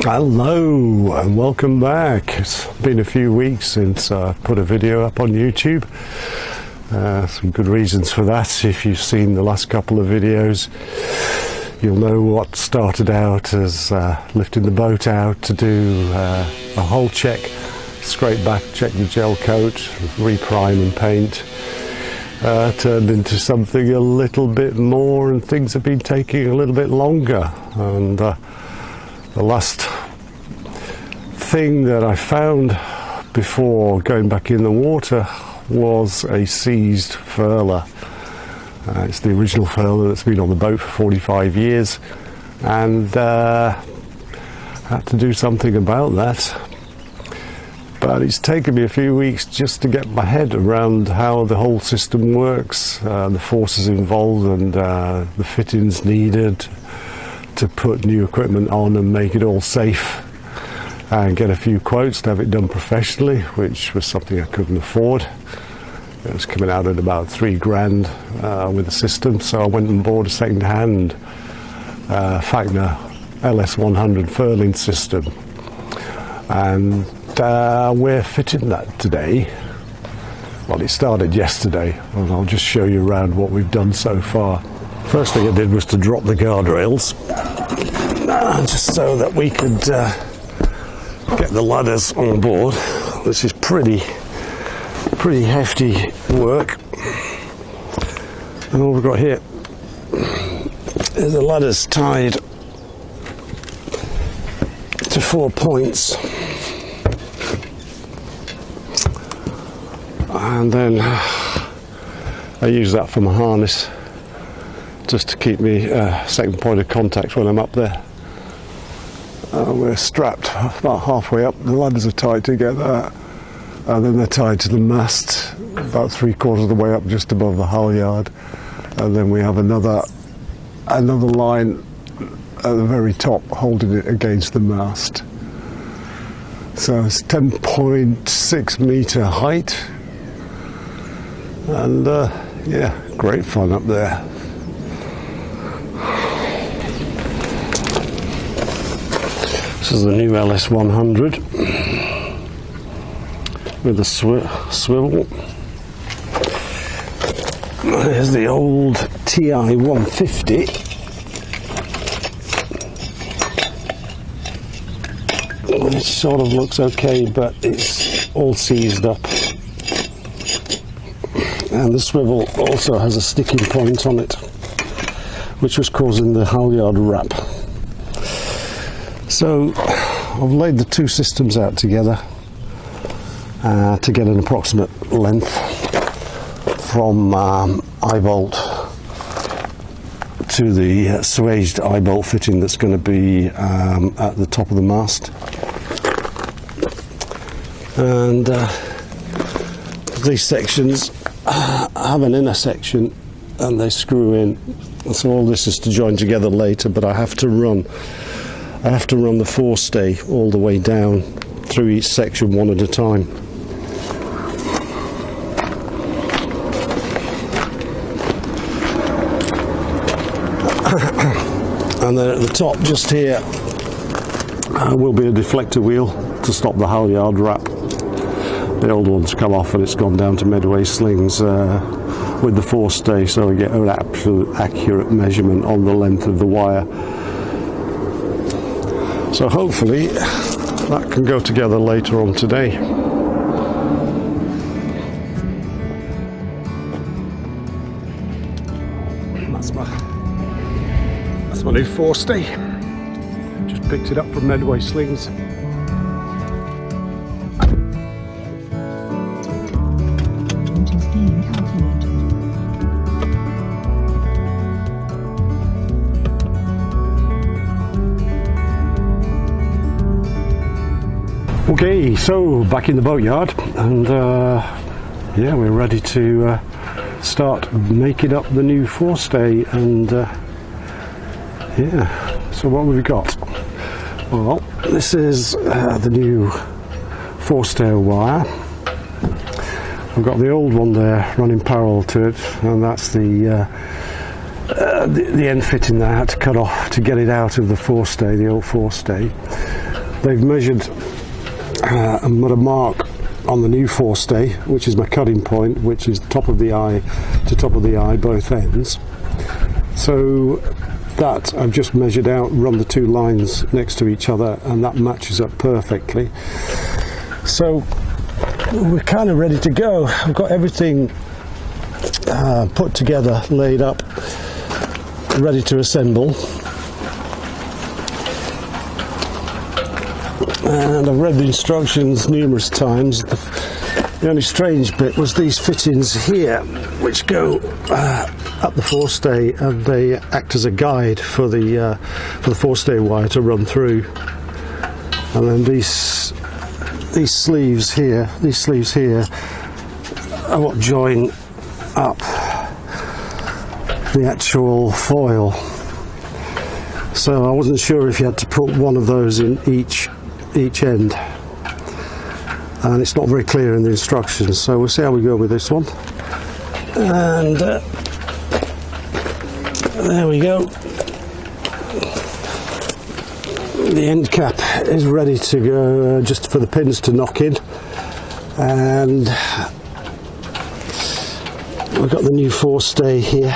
Hello and welcome back. It's been a few weeks since I've put a video up on YouTube. Some good reasons for that. If you've seen the last couple of videos, you'll know what started out as lifting the boat out to do a hull check, scrape back, check the gel coat, reprime and paint. Turned into something a little bit more, and things have been taking a little bit longer. And the last thing that I found before going back in the water was a seized Furler. It's the original Furler that's been on the boat for 45 years, and had to do something about that. But it's taken me a few weeks just to get my head around how the whole system works, the forces involved, and the fittings needed to put new equipment on and make it all safe, and get a few quotes to have it done professionally, which was something I couldn't afford. It was coming out at about £3,000 with the system, so I went and bought a second-hand Facnor LS100 Furling system, and we're fitting that today. Well, it started yesterday, and I'll just show you around what we've done so far. First thing I did was to drop the guardrails, just so that we could get the ladders on board. This is pretty hefty work, and all we've got here is the ladders tied to 4 points, and then I use that for my harness just to keep me second point of contact when I'm up there. We're strapped about halfway up, the ladders are tied together, and then they're tied to the mast about 3/4 of the way up just above the hull yard, and then we have another line at the very top holding it against the mast. So it's 10.6 metre height, and yeah, great fun up there. This is the new LS100 with a swivel. Here's the old TI 150. It sort of looks okay, but it's all seized up. And the swivel also has a sticking point on it, which was causing the halyard wrap. So I've laid the two systems out together to get an approximate length from eye bolt to the swaged eye bolt fitting that's going to be at the top of the mast. And these sections have an inner section and they screw in, so all this is to join together later, but I have to run the forestay all the way down through each section one at a time. And then at the top just here will be a deflector wheel to stop the halyard wrap. The old one's come off and it's gone down to Medway Slings with the forestay, so we get an absolute accurate measurement on the length of the wire. So hopefully that can go together later on today. That's my new forestay. Just picked it up from Medway Slings. Okay, so back in the boatyard, and yeah, we're ready to start making up the new forestay. And yeah, so what have we got? Well, this is the new forestay wire. I've got the old one there running parallel to it, and that's the end fitting that I had to cut off to get it out of the forestay, the old forestay. they've measured and put a mark on the new forestay, which is my cutting point, which is top of the eye to top of the eye, both ends. So that I've just measured out, run the two lines next to each other, and that matches up perfectly. So we're kind of ready to go. I've got everything put together, laid up, ready to assemble. And I've read the instructions numerous times. The only strange bit was these fittings here, which go up the forestay, and they act as a guide for the forestay wire to run through. And then these sleeves here, are what join up the actual foil. So I wasn't sure if you had to put one of those in each end, and it's not very clear in the instructions, so we'll see how we go with this one. And there we go, the end cap is ready to go, just for the pins to knock in. And we've got the new forestay here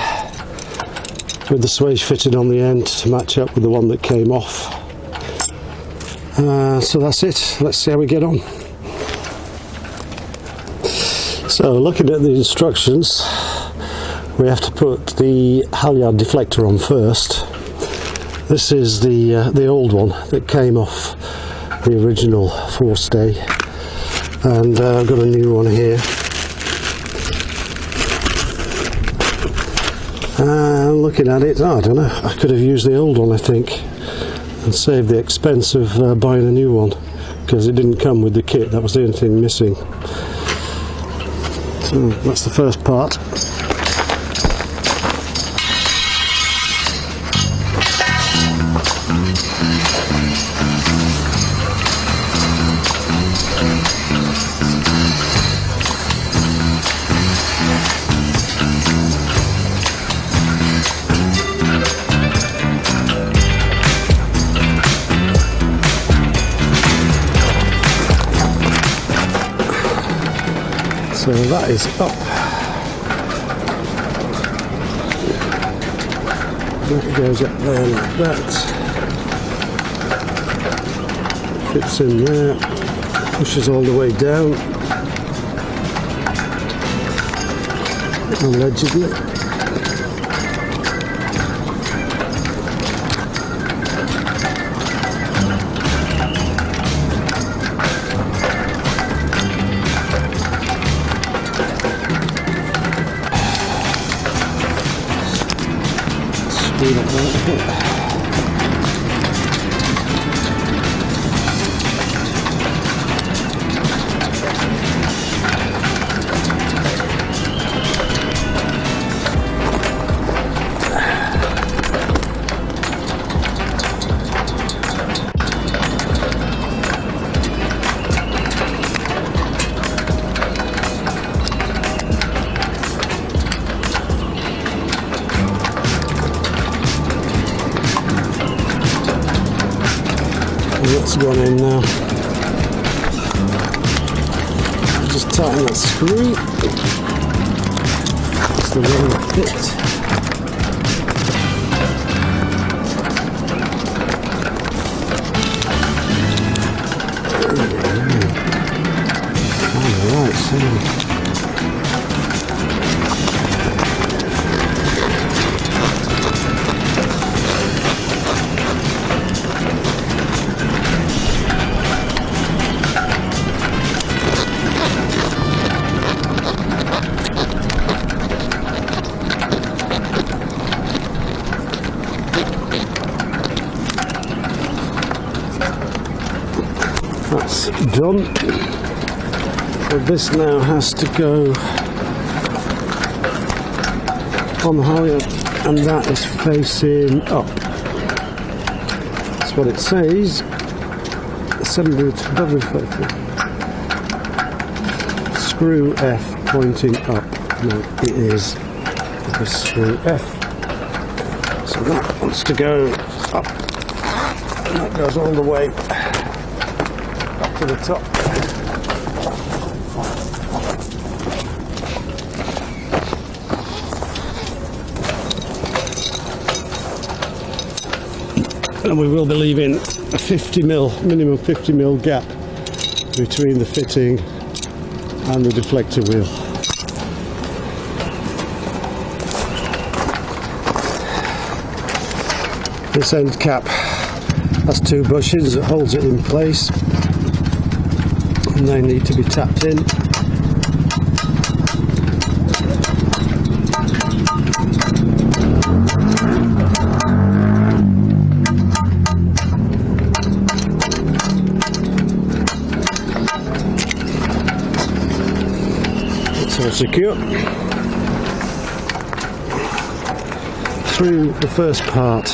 with the swage fitted on the end to match up with the one that came off. So that's it. Let's see how we get on. So looking at the instructions, we have to put the halyard deflector on first. This is the old one that came off the original forestay, and I've got a new one here. Looking at it, I don't know, I could have used the old one, I think, and save the expense of buying a new one, because it didn't come with the kit. That was the only thing missing. So that's the first part. So that is up. That goes up there like that. Fits in there. Pushes all the way down. Allegedly. That's gone in now. Just tighten that screw. That's the wrong fit. Alright, so that's done. So this now has to go on the halyard, and that is facing up. That's what it says. Screw F pointing up. No, it is the screw F. So that wants to go up, and that goes all the way to the top. And we will be leaving a 50mm, minimum 50mm gap between the fitting and the deflector wheel. This end cap has two bushings that holds it in place, and they need to be tapped in. It's all secure. Through the first part.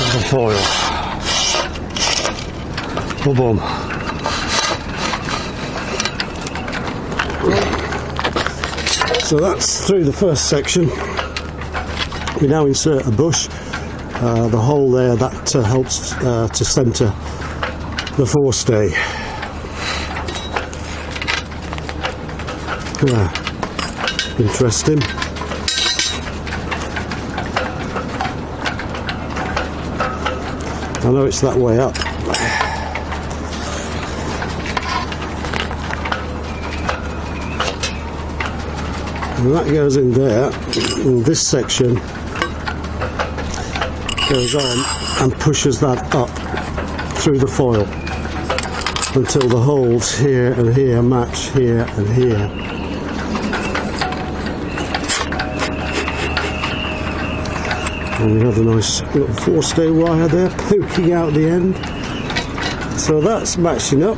The foil. Boom, boom. So that's through the first section. We now insert a bush. The hole there that helps to centre the forestay. Interesting. I know it's that way up. And that goes in there, and this section goes on and pushes that up through the foil until the holes here and here match here and here. And we have a nice little forestay wire there poking out the end. So that's matching up.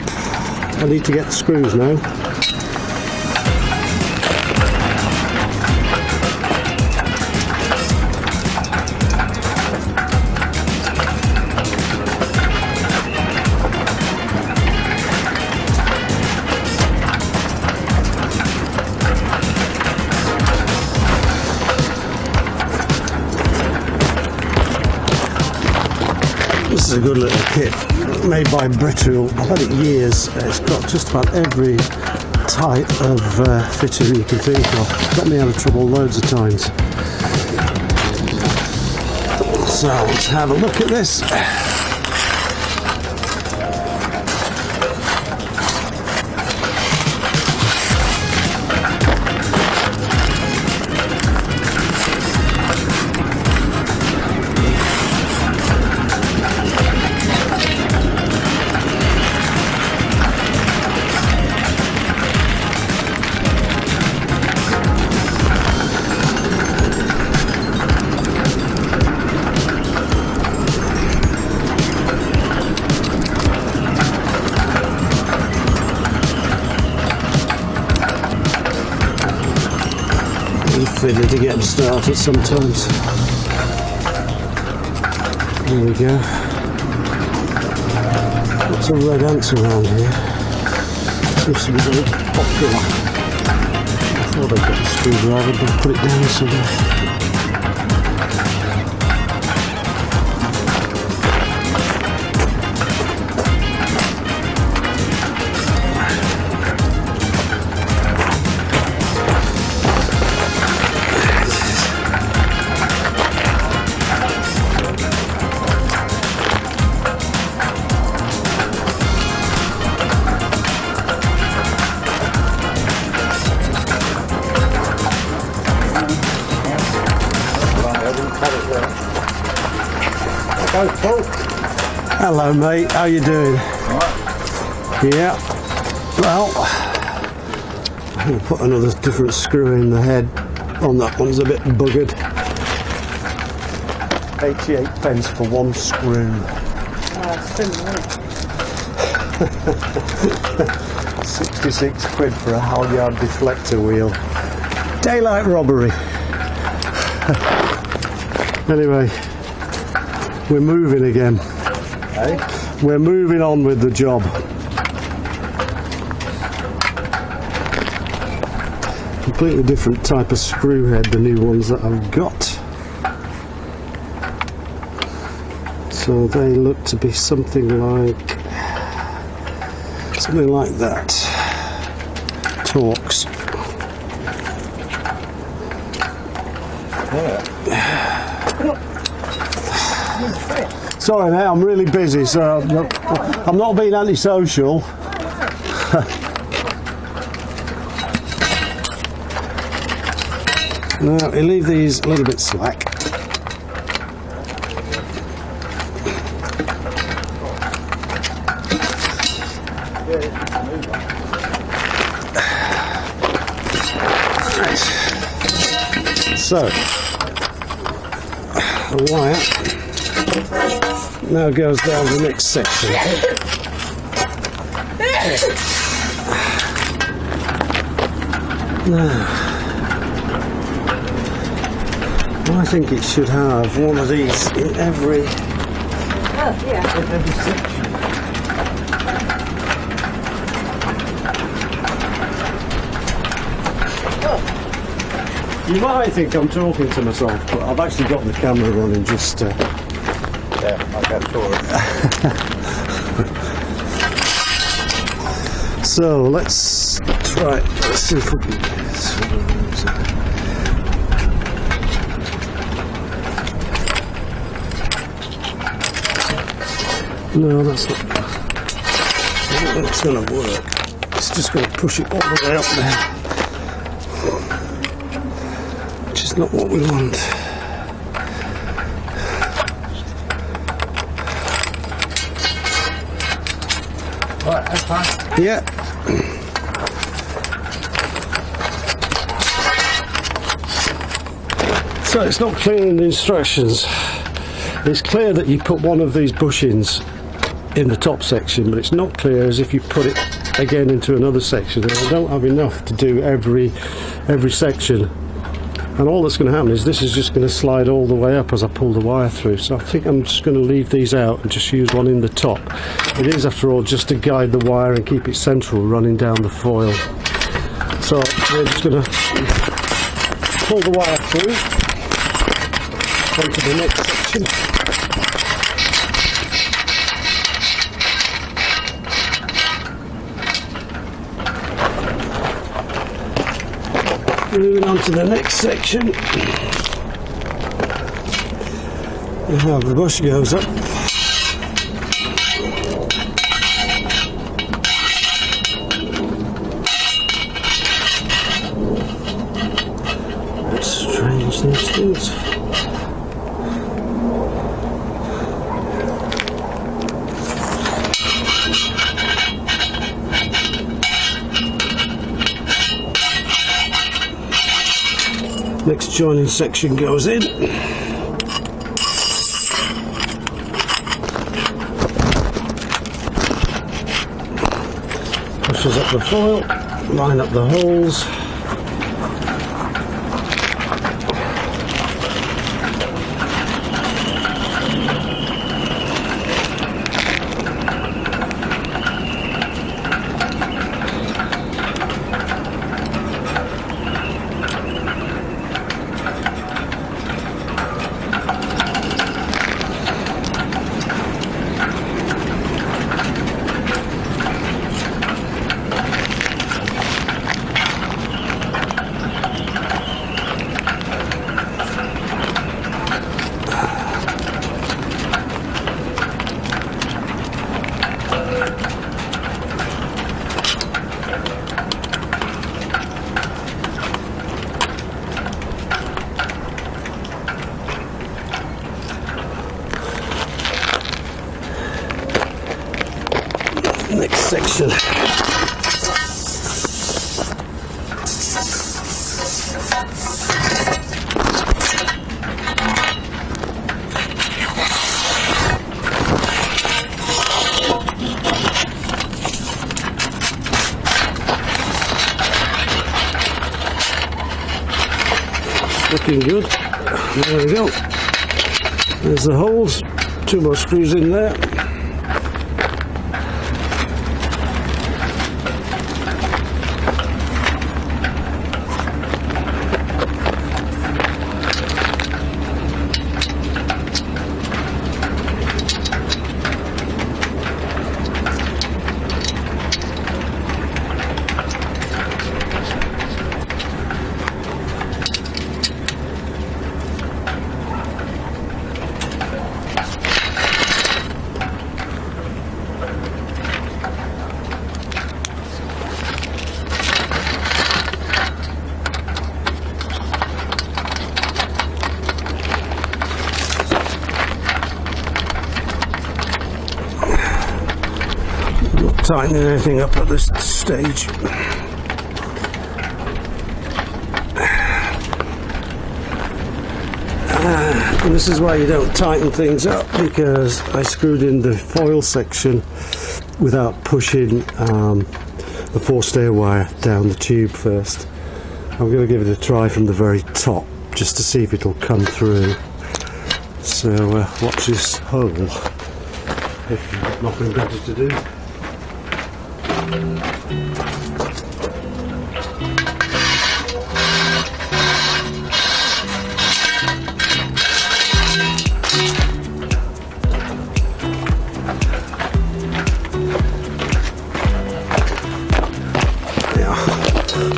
I need to get the screws now. This is a good little kit made by Brittle. I've had it years. It's got just about every type of fitting you can think of. It's got me out of trouble loads of times. So let's have a look at this. Fiddly to get them started sometimes. There we go. Lots of red ants around here. Seems to be very popular. I thought I'd got a screwdriver, but I'll put it down somewhere. Hello mate, how you doing? Alright. Yeah. Well, I'm going to put another different screw in the head on that one's a bit buggered. 88p for one screw. 66 quid for a halyard deflector wheel. Daylight robbery. Anyway, we're moving again. Hey? We're moving on with the job. Completely different type of screw head, the new ones that I've got. So they look to be something like that. Torx. Sorry mate, I'm really busy, so I'm not being antisocial. Now, you leave these a little bit slack. So, the wire now goes down the next section. Now, I think it should have one of these in every section. You might think I'm talking to myself, but I've actually got the camera running just yeah, I can sure. So let's see if we can get this. No, that's not going to work. It's just going to push it all the way up there. Which is not what we want. Right, that's fine. Yeah. So it's not clear in the instructions. It's clear that you put one of these bushings in the top section, but it's not clear as if you put it again into another section. And I don't have enough to do every section. And all that's going to happen is this is just going to slide all the way up as I pull the wire through. So I think I'm just going to leave these out and just use one in the top. It is, after all, just to guide the wire and keep it central running down the foil. So we're just going to pull the wire through onto the next section. Moving on to the next section. Now the bush goes up. It's strange, these things. Next joining section goes in. Pushes up the foil, line up the holes. Next section. Looking good. There we go. There's the holes. 2 more screws in there. tightening anything up at this stage. And this is why you don't tighten things up, because I screwed in the foil section without pushing the forestay wire down the tube first. I'm going to give it a try from the very top just to see if it'll come through. So watch this hole if you've got nothing better to do.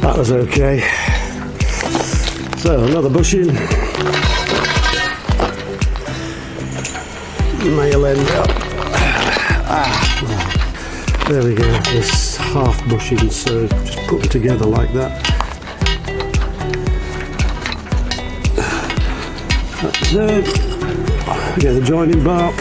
That was okay. So another bushing. Male end up. There we go. This half bushing, so just put them together like that. That's it. Get the joining bar.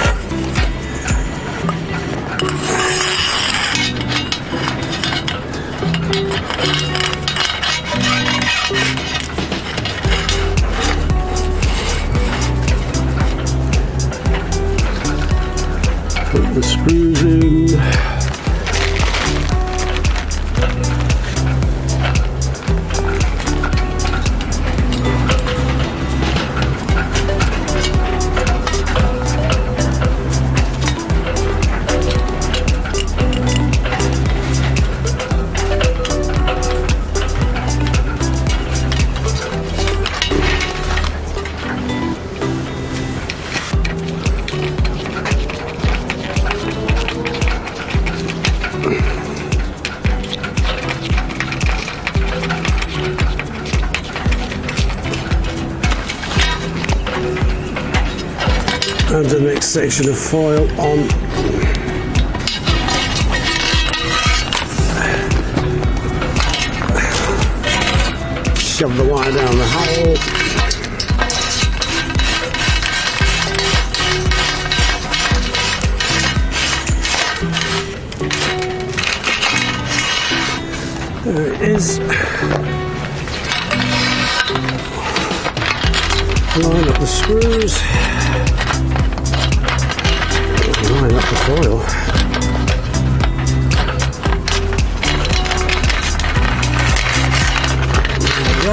Put the screws in. And the next section of foil on. Shove the wire down the hole. There it is. Line up the screws. Line up the foil. There we go.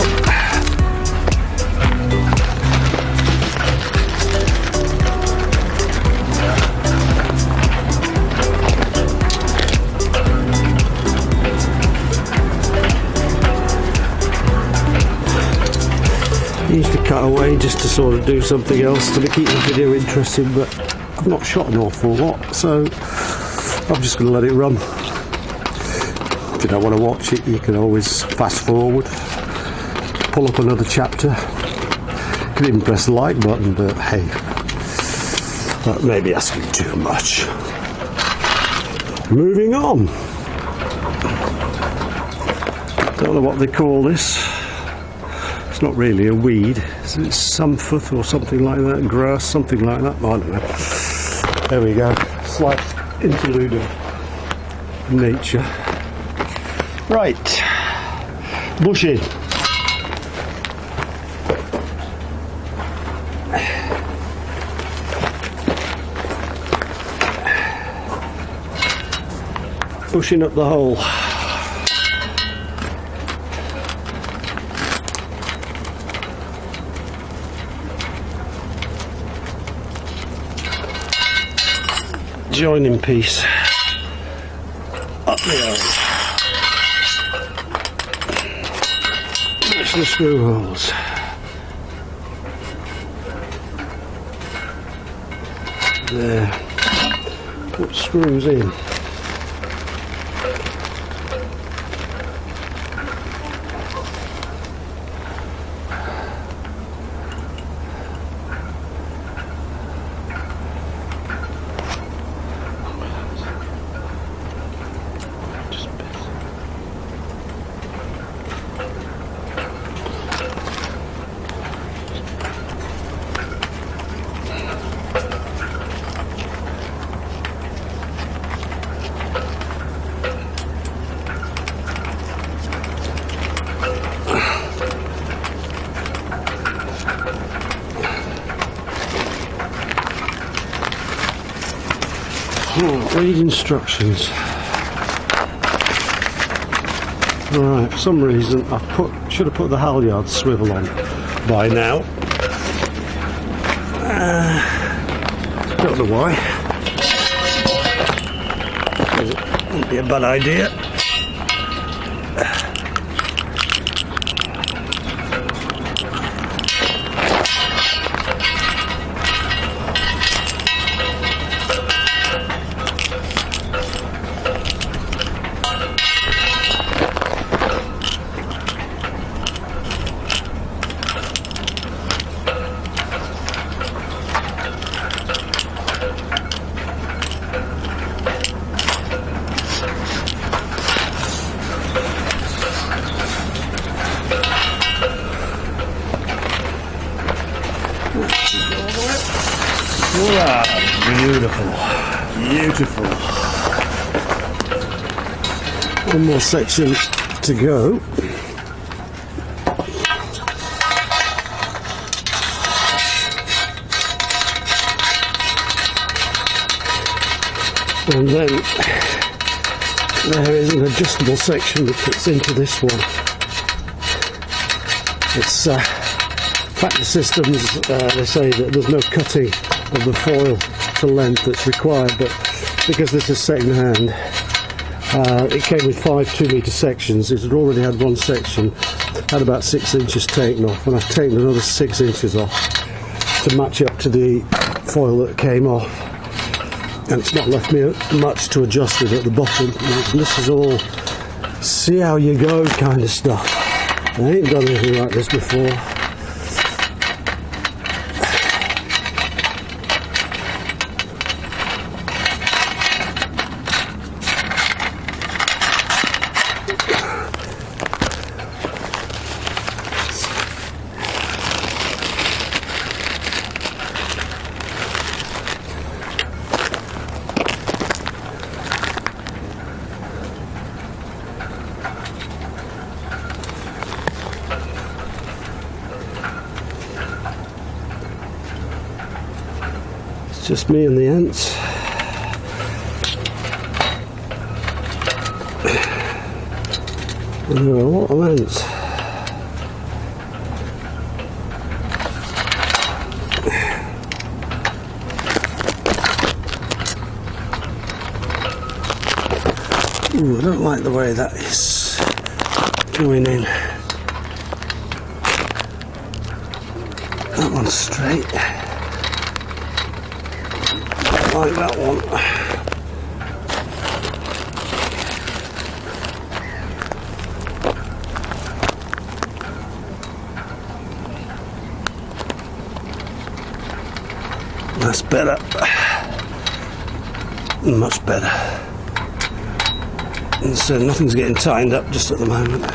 Used to cut away just to sort of do something else to keep the video interesting, but I've not shot an awful lot, so I'm just going to let it run. If you don't want to watch it, you can always fast forward, pull up another chapter. You can even press the like button, but hey, that may be asking too much. Moving on. Don't know what they call this. It's not really a weed. Is it sumpheth or something like that? Grass, something like that? I don't know. There we go. Slight interlude of nature. Right. Bushing. Pushing up the hole. Joining piece up the hole. There's the screw holes. There. Put screws in. Read instructions. Right, for some reason should have put the halyard swivel on by now. Don't know why. It wouldn't be a bad idea. Wow, beautiful, beautiful. One more section to go. And then there is an adjustable section that fits into this one. It's Facnor Systems, they say that there's no cutting of the foil to length that's required, but because this is second hand, it came with 5 2-metre sections. It had already had one section, had about 6 inches taken off, and I've taken another 6 inches off to match up to the foil that came off, and it's not left me much to adjust it at the bottom. And this is all see how you go kind of stuff. I ain't done anything like this before. Just me and the ants. And there are a lot of ants. Ooh, I don't like the way that is going in. That one's straight. Like that one. That's better. Much better. And so nothing's getting tightened up just at the moment.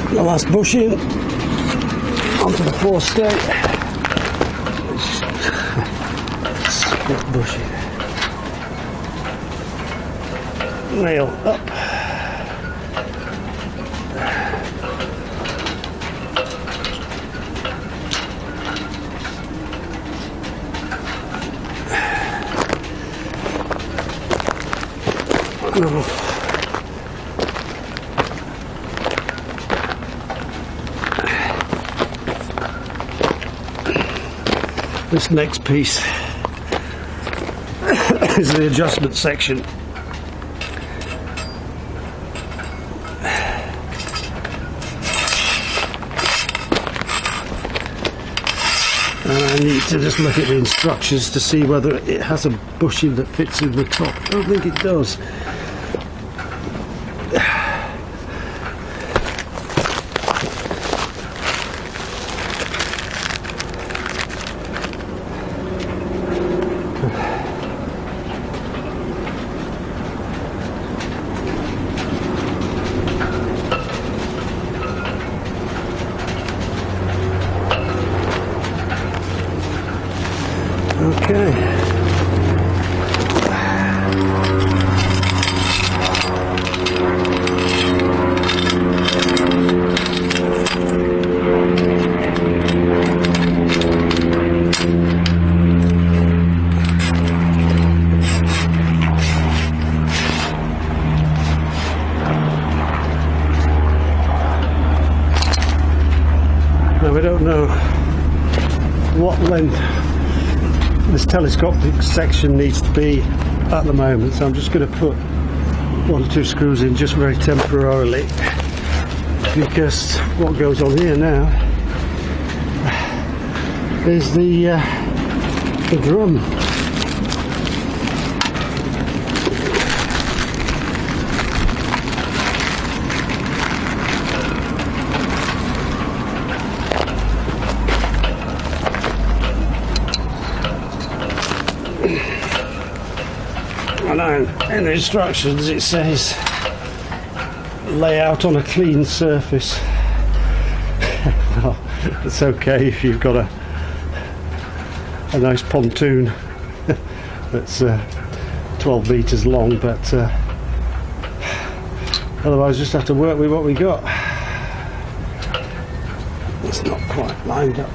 The last bushing onto the forestay. Split bushing. Nail up. No. This next piece is the adjustment section. And I need to just look at the instructions to see whether it has a bushing that fits in the top. I don't think it does. Okay. Now we don't know what length this telescopic section needs to be at the moment, so I'm just going to put 1 or 2 screws in just very temporarily, because what goes on here now is the drum. And in the instructions it says lay out on a clean surface. Well, it's okay if you've got a nice pontoon that's 12 metres long, but otherwise just have to work with what we got. It's not quite lined up.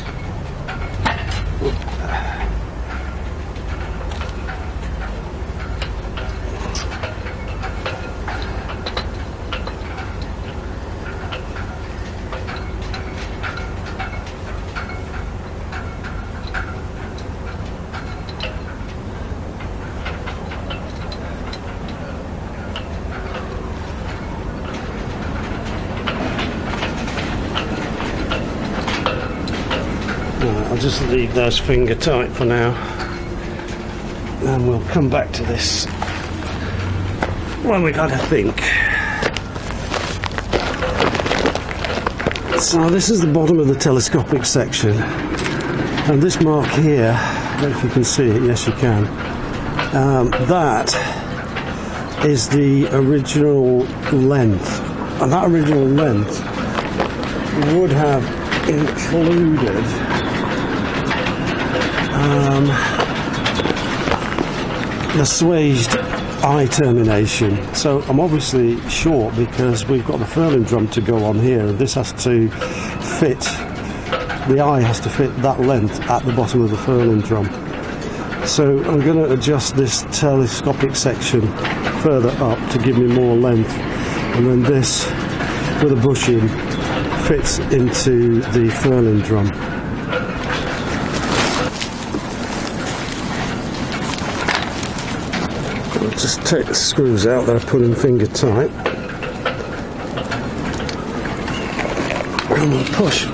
I'll just leave those finger tight for now, and we'll come back to this when we've had a think. So this is the bottom of the telescopic section, and this mark here, I don't know if you can see it, yes you can, that is the original length, and that original length would have included the swaged eye termination. So I'm obviously short because we've got the furling drum to go on here, and this has to fit, the eye has to fit that length at the bottom of the furling drum. So I'm going to adjust this telescopic section further up to give me more length, and then this with a bushing fits into the furling drum. Just take the screws out that I put in finger tight, and we'll push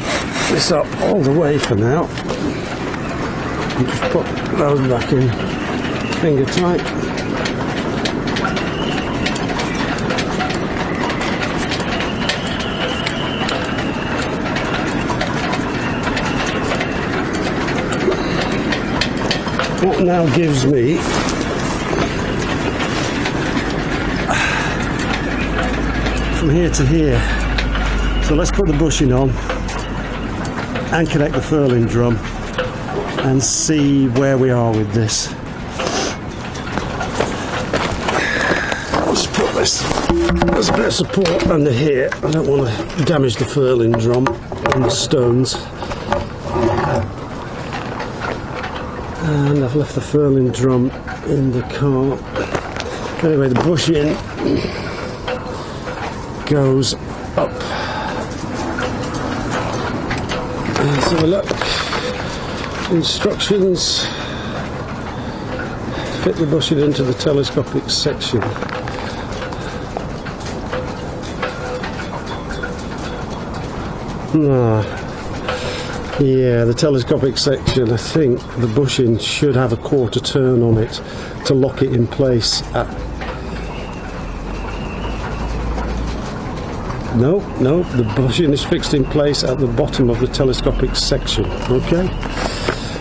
this up all the way for now, and just put those back in finger tight. What now gives me from here to here. So let's put the bushing on and connect the furling drum and see where we are with this. Let's put this, there's a bit of support under here. I don't want to damage the furling drum and the stones. And I've left the furling drum in the car. Anyway, the bushing goes up. Let's have a look. Instructions. Fit the bushing into the telescopic section. Yeah, the telescopic section, I think the bushing should have a quarter turn on it to lock it in place at... No, the bushing is fixed in place at the bottom of the telescopic section. Okay,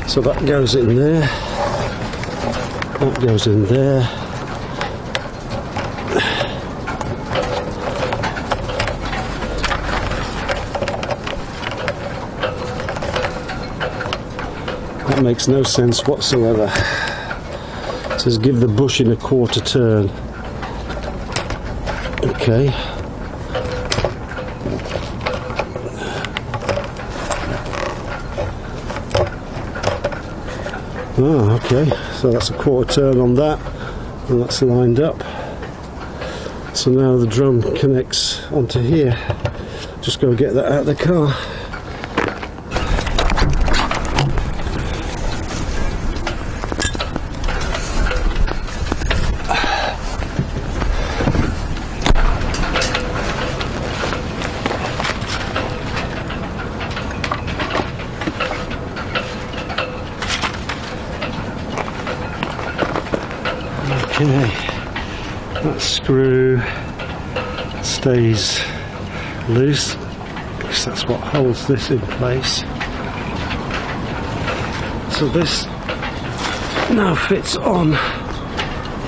so that goes in there, that goes in there. That makes no sense whatsoever. It says give the bushing a quarter turn. Okay. Oh, okay. So that's a quarter turn on that, and that's lined up. So now the drum connects onto here. Just go get that out of the car. Okay, that screw stays loose because that's what holds this in place. So this now fits on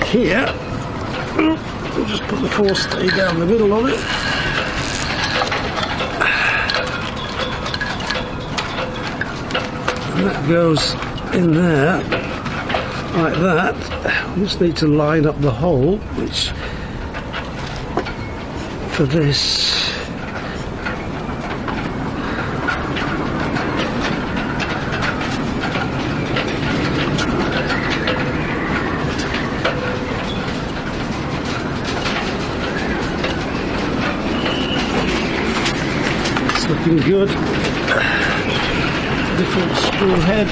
here. I'll just put the forestay down the middle of it. And that goes in there like that. We just need to line up the hole, which for this it's looking good. Different screw head.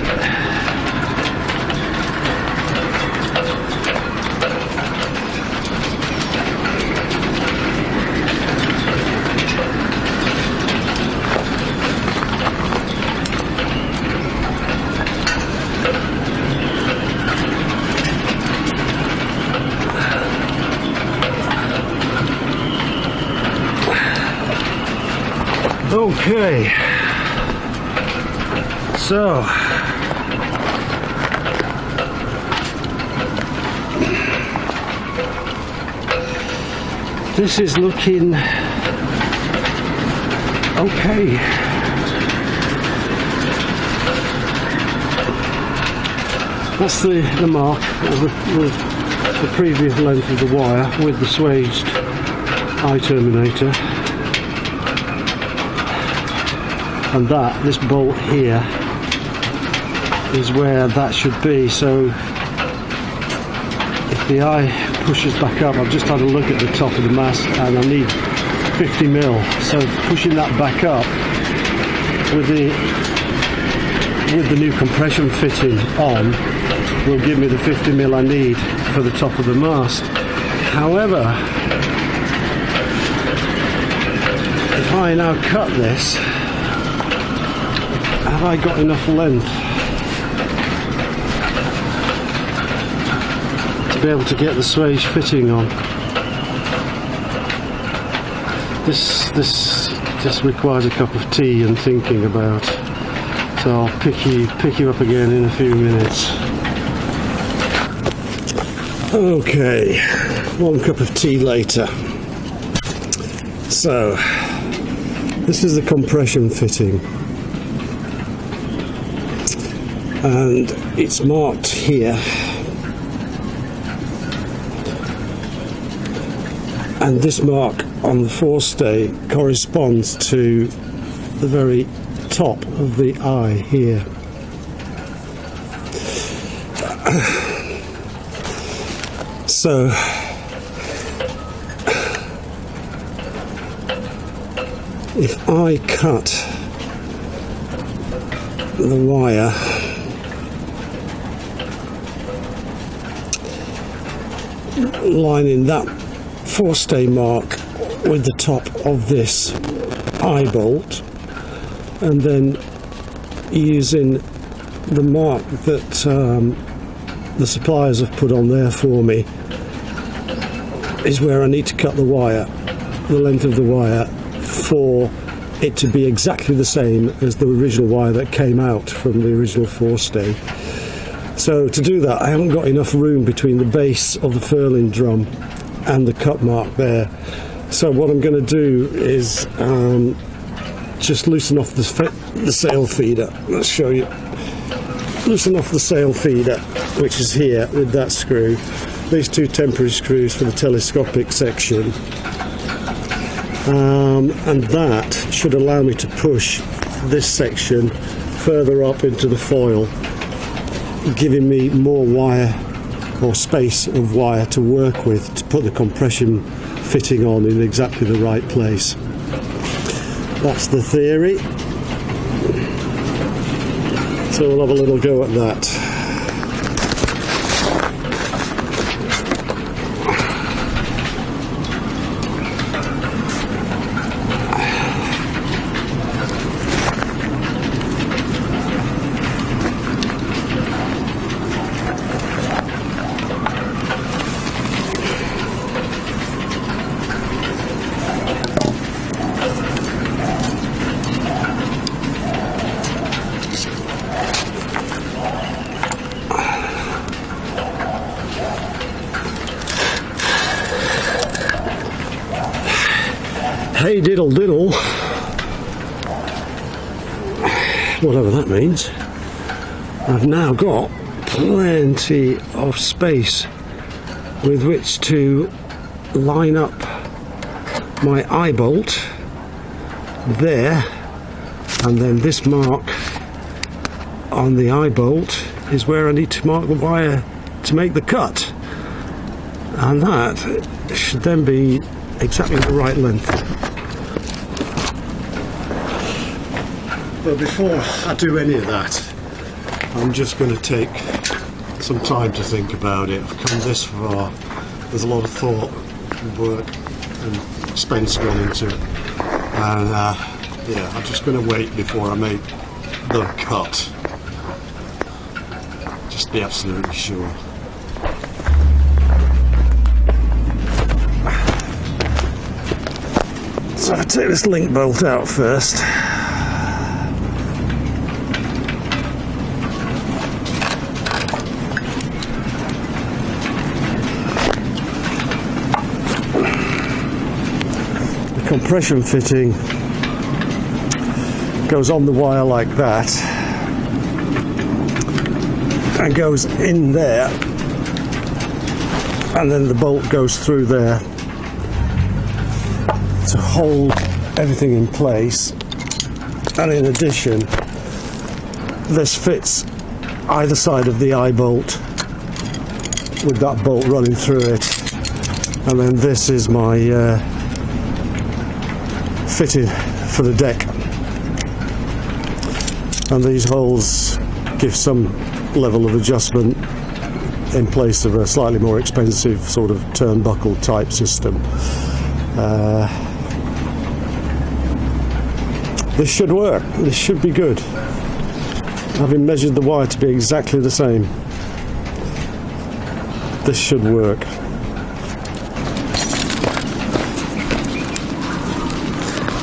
Okay, so this is looking okay. That's the mark of the previous length of the wire with the swaged eye terminator. And this bolt here is where that should be. So if the eye pushes back up, I've just had a look at the top of the mast and I need 50 mil. So pushing that back up with the new compression fitting on will give me the 50 mil I need for the top of the mast. However, if I now cut this, have I got enough length to be able to get the swage fitting on? This just requires a cup of tea and thinking about. So I'll pick you up again in a few minutes. Okay, 1 cup of tea later. So this is the compression fitting. And it's marked here, and this mark on the forestay corresponds to the very top of the eye here. So if I cut the wire lining that forestay mark with the top of this eye bolt, and then using the mark that the suppliers have put on there for me, is where I need to cut the wire, the length of the wire, for it to be exactly the same as the original wire that came out from the original forestay. So to do that, I haven't got enough room between the base of the furling drum and the cut mark there. So what I'm going to do is just loosen off the sail feeder. Let's show you. loosen off the sail feeder, which is here with that screw. These two temporary screws for the telescopic section, and that should allow me to push this section further up into the foil, giving me more wire or space of wire to work with to put the compression fitting on in exactly the right place. That's the theory, so we'll have a little go at that. Hey diddle diddle, whatever that means. I've now got plenty of space with which to line up my eye bolt there, and then this mark on the eye bolt is where I need to mark the wire to make the cut, and that should then be exactly the right length. But before I do any of that, I'm just going to take some time to think about it. I've come this far, there's a lot of thought and work and expense gone into it, and yeah, I'm just going to wait before I make the cut, just be absolutely sure. So I take this link bolt out first. Compression fitting goes on the wire like that and goes in there, and then the bolt goes through there to hold everything in place. And in addition, this fits either side of the eye bolt with that bolt running through it, and then this is my fitted for the deck, and these holes give some level of adjustment in place of a slightly more expensive sort of turnbuckle type system. This should work, this should be good. Having measured the wire to be exactly the same, this should work.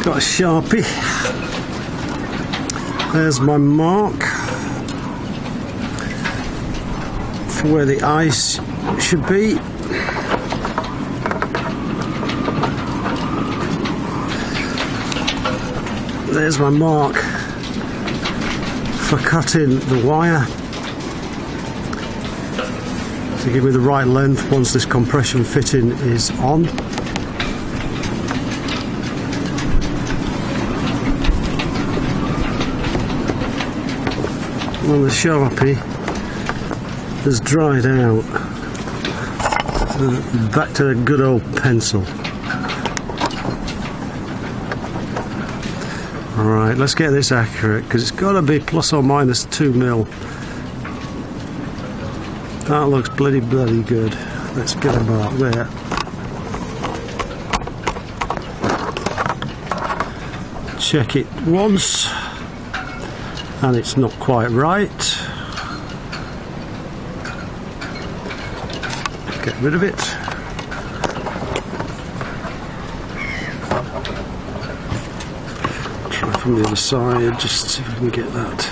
Got a Sharpie. There's my mark for where the eyes should be. There's my mark for cutting the wire to give me the right length once this compression fitting is on. Well, the Sharpie has dried out. Back to the good old pencil. Alright, let's get this accurate, because it's got to be plus or minus 2 mil. That looks bloody good. Let's get a mark there. Check it once, and it's not quite right. Get rid of it. Try from the other side, just see if we can get that.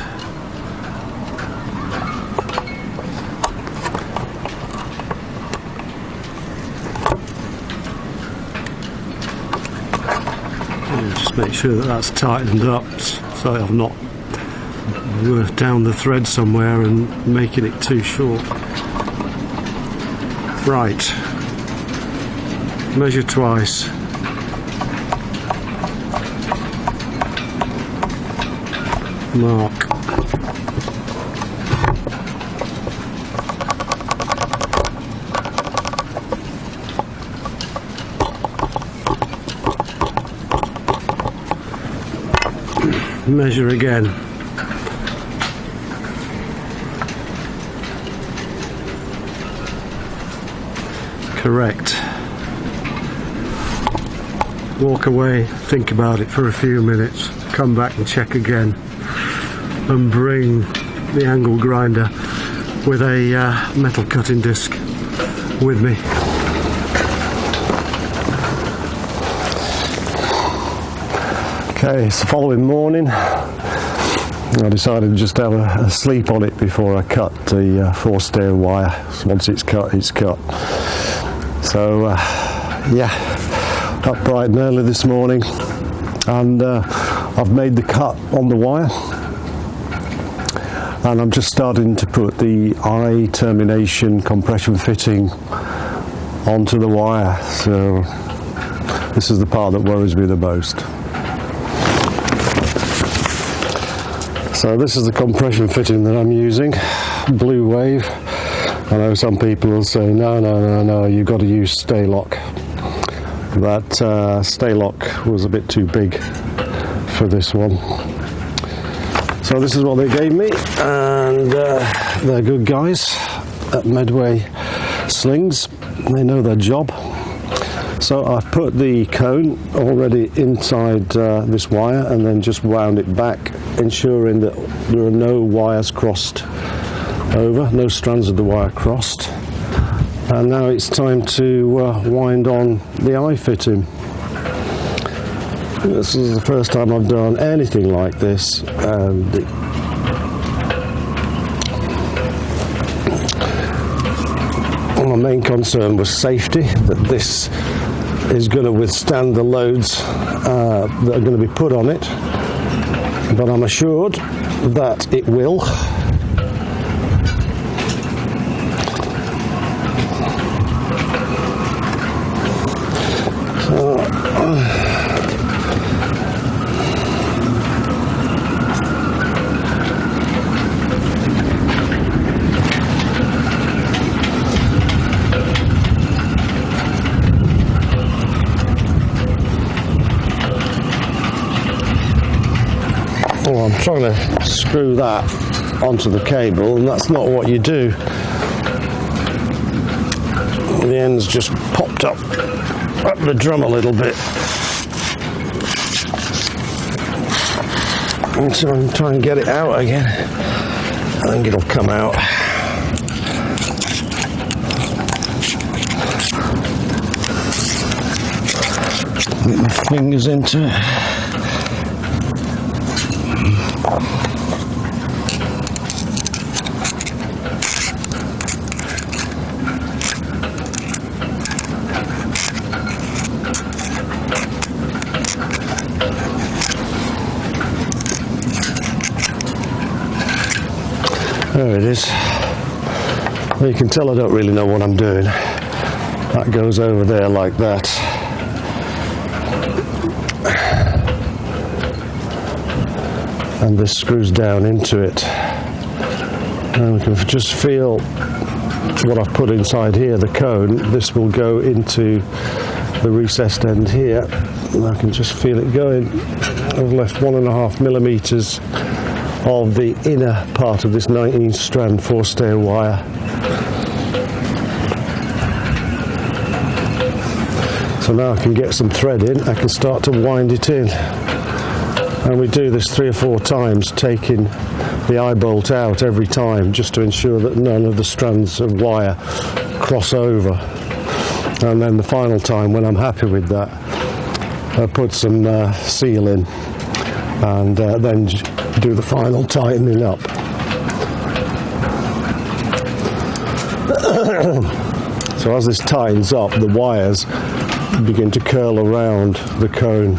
Yeah, just make sure that that's tightened up so I've not work down the thread somewhere and making it too short. Right, measure twice. Mark. Measure again. Correct. Walk away, think about it for a few minutes, come back and check again, and bring the angle grinder with a metal cutting disc with me. Okay, it's the following morning. I decided to just have a sleep on it before I cut the forestay wire. So once it's cut, it's cut. So yeah, up bright and early this morning, and I've made the cut on the wire, and I'm just starting to put the eye termination compression fitting onto the wire. So this is the part that worries me the most. So this is the compression fitting that I'm using, Blue Wave. I know some people will say, no, you've got to use stay lock. That stay lock was a bit too big for this one. So this is what they gave me, and they're good guys at Medway Slings. They know their job. So I've put the cone already inside this wire and then just wound it back, ensuring that there are no wires crossed over, no strands of the wire crossed. And now it's time to wind on the eye fitting. This is the first time I've done anything like this, and my main concern was safety, that this is going to withstand the loads that are going to be put on it, but I'm assured that it will. Well, I'm trying to screw that onto the cable, and that's not what you do. The end's just popped up the drum a little bit. And so I'm trying to get it out again. I think it'll come out. Get my fingers into it. There it is. Well, you can tell I don't really know what I'm doing. That goes over there like that. And this screws down into it. And we can just feel what I've put inside here, the cone. This will go into the recessed end here. And I can just feel it going. I've left 1.5 millimeters of the inner part of this 19 strand forestay wire. So now I can get some thread in, I can start to wind it in. And we do this 3 or 4 times, taking the eye bolt out every time, just to ensure that none of the strands of wire cross over. And then the final time, when I'm happy with that, I put some seal in, and then do the final tightening up. So as this tightens up, the wires begin to curl around the cone.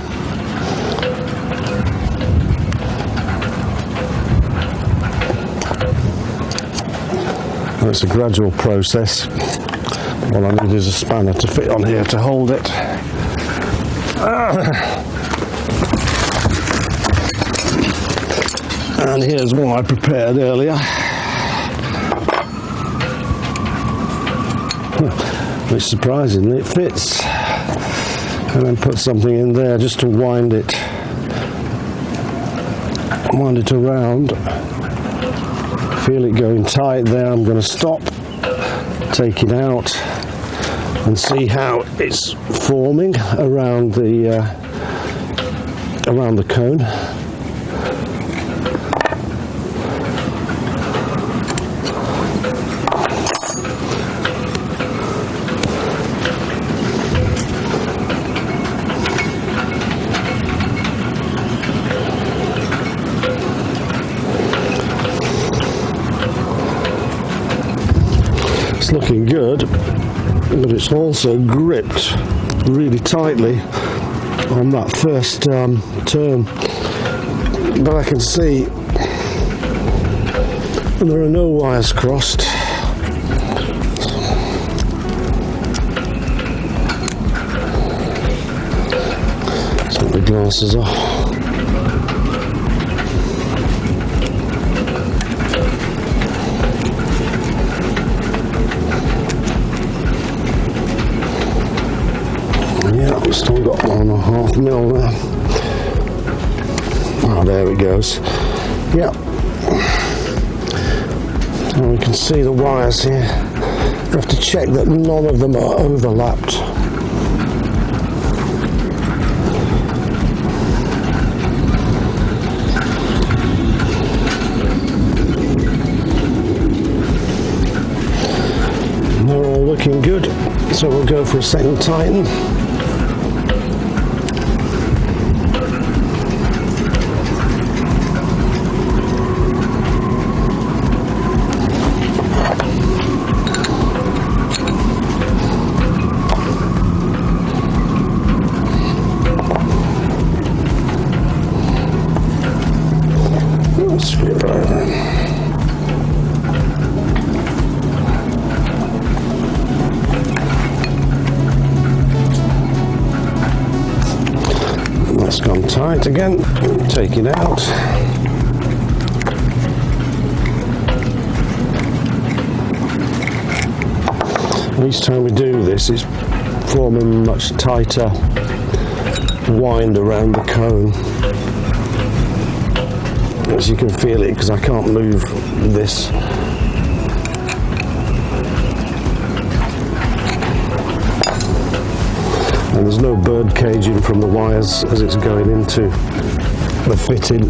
It's a gradual process. All I need is a spanner to fit on here to hold it. And here's one I prepared earlier. Which surprisingly it fits. And then put something in there just to wind it around. Feel it going tight there. I'm going to stop, take it out and see how it's forming around the cone. Looking good, but it's also gripped really tightly on that first turn. But I can see there are no wires crossed. Take the glasses off. Still got 1.5 mil there. Oh, there it goes. Yeah. And we can see the wires here. I have to check that none of them are overlapped. And they're all looking good. So we'll go for a second tighten. That's gone tight again. Take it out. Each time we do this, it's forming a much tighter wind around the cone. As you can feel it, because I can't move this. And there's no bird caging from the wires as it's going into the fitting,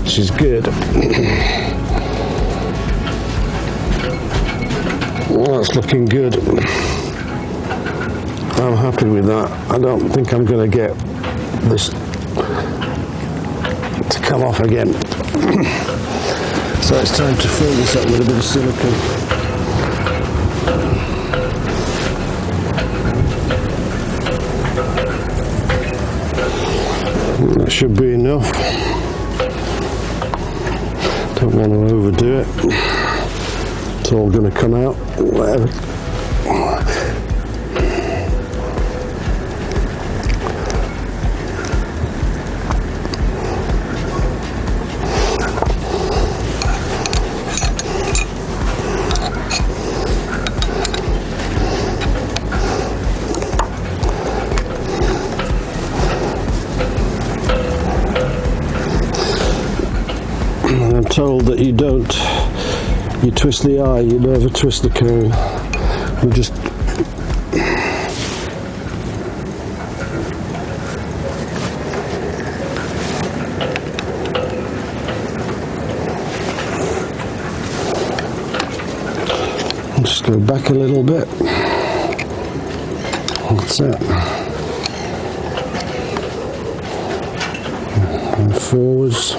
which is good. Well, that's looking good. I'm happy with that. I don't think I'm going to get this to come off again. So it's time to fill this up with a bit of silicone. That should be enough. Don't want to overdo it. It's all going to come out. Whatever. I'm told that you twist the eye, you never twist the cone. You just go back a little bit. That's it. And forwards.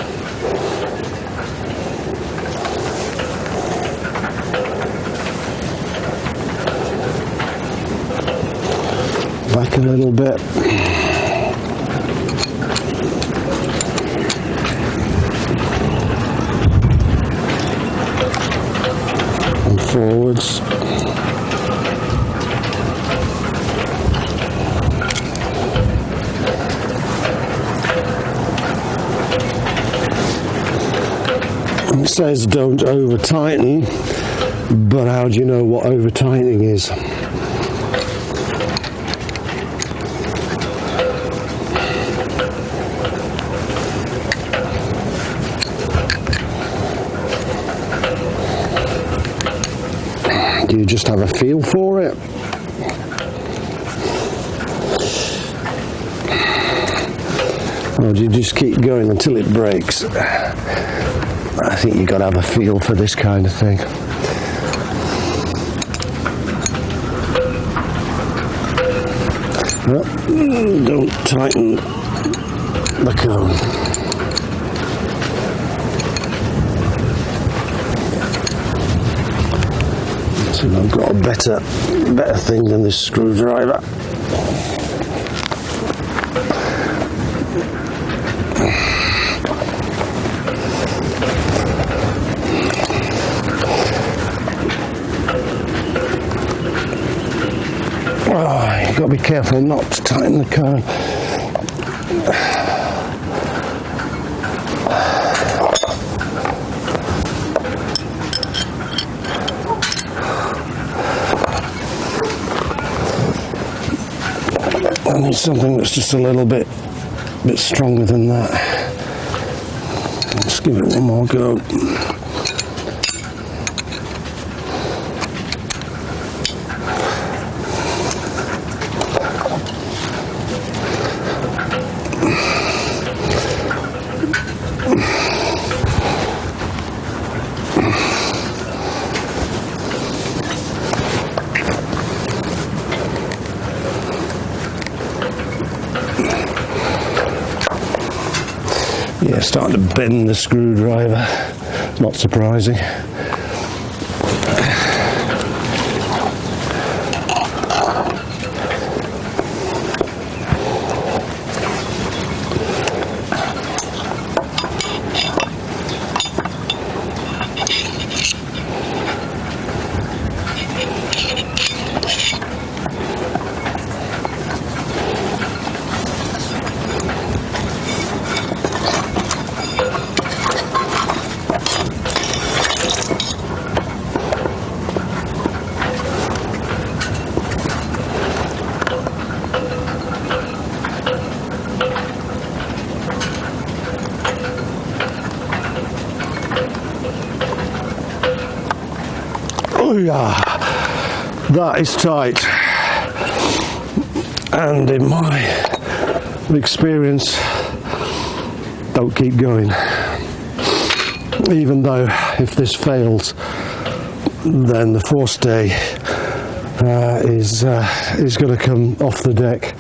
Back a little bit. And forwards. It says don't over tighten, but how do you know what over tightening is? Do you just have a feel for it? Or do you just keep going until it breaks? I think you've got to have a feel for this kind of thing. Well, don't tighten the cone. So I've got a better thing than this screwdriver. Oh, you've got to be careful not to tighten the cone. I need something that's just a little bit stronger than that. Let's give it one more go. Yeah, starting to bend the screwdriver, not surprising. Oh yeah, that is tight, and in my experience, don't keep going. Even though if this fails, then the forestay is going to come off the deck,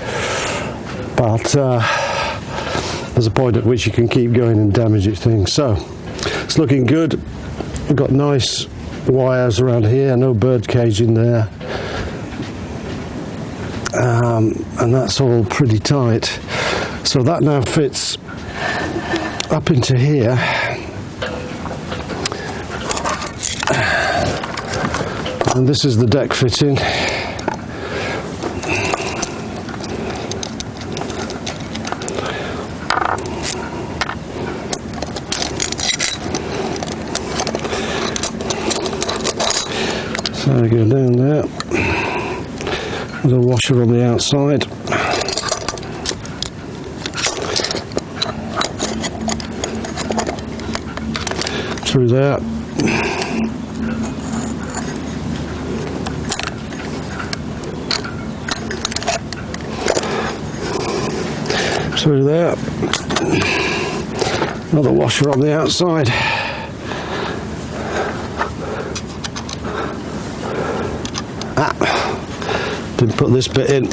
but there's a point at which you can keep going and damage things. So it's looking good. We've got nice wires around here, no bird cage in there, and that's all pretty tight. So that now fits up into here, and this is the deck fitting. So I go down there, there's a washer on the outside, through there, through there, another washer on the outside. Didn't put this bit in.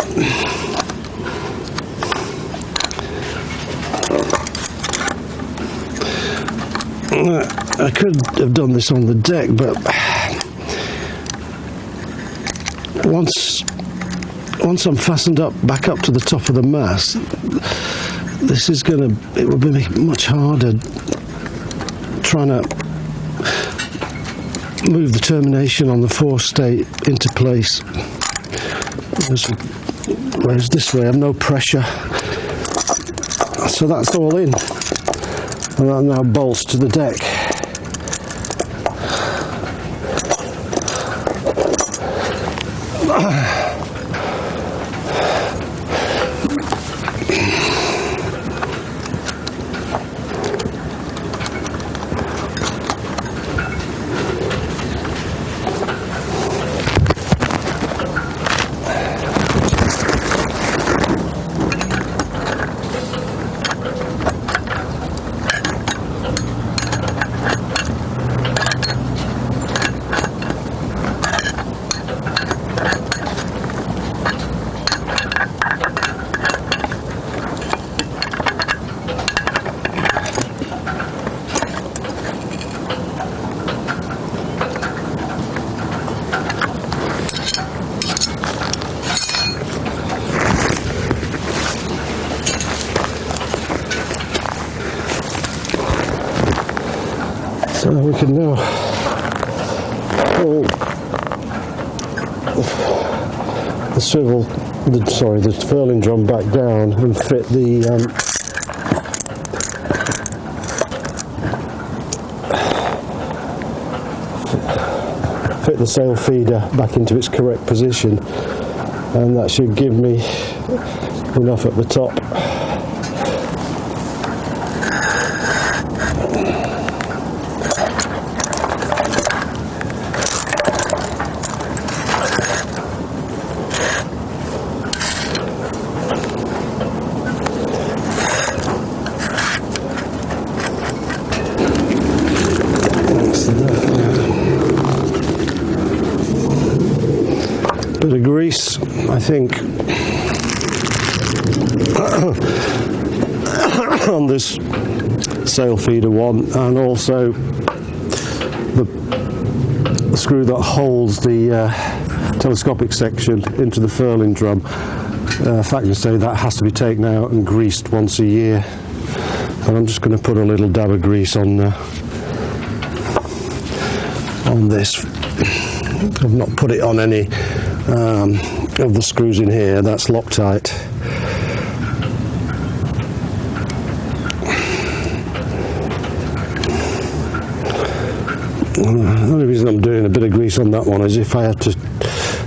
I could have done this on the deck, but once I'm fastened back up to the top of the mast, it will be much harder trying to move the termination on the forestay into place. Whereas this way I've no pressure. So that's all in. And that now bolts to the deck. So we can now pull the swivel, the furling drum back down and fit the sail feeder back into its correct position, and that should give me enough at the top. Bit of grease, I think, on this sail feeder one, and also the screw that holds the telescopic section into the furling drum. Facnor say that has to be taken out and greased once a year, and I'm just going to put a little dab of grease on this. I've not put it on any of the screws in here. That's Loctite. The only reason I'm doing a bit of grease on that one is if I had to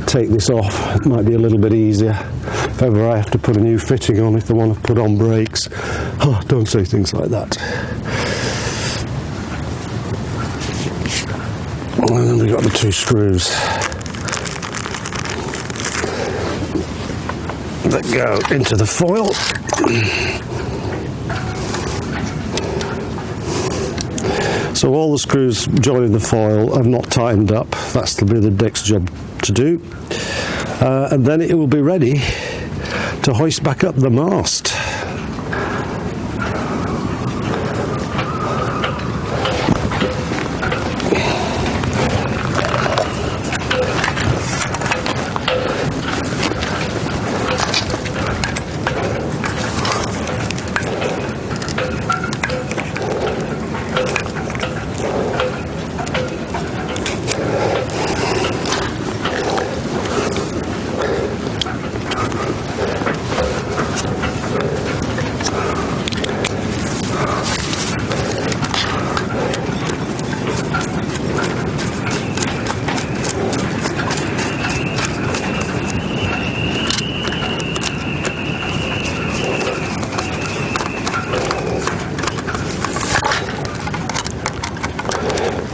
take this off, it might be a little bit easier. If ever I have to put a new fitting on, if I want to put on brakes. Oh, don't say things like that. And then we've got the two screws that go into the foil. So all the screws joining the foil have not tightened up. That's to be the next job to do. And then it will be ready to hoist back up the mast.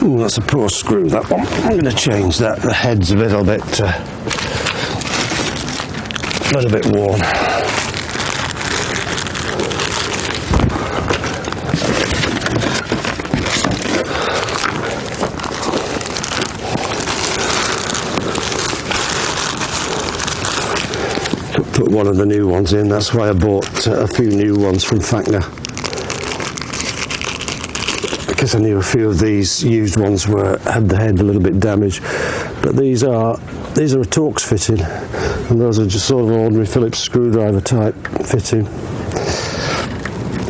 Ooh, that's a poor screw, that one. I'm going to change that. The head's a little bit worn. Put one of the new ones in. That's why I bought a few new ones from Facnor, because I knew a few of these used ones had the head a little bit damaged. But these are a Torx fitting, and those are just sort of ordinary Phillips screwdriver type fitting.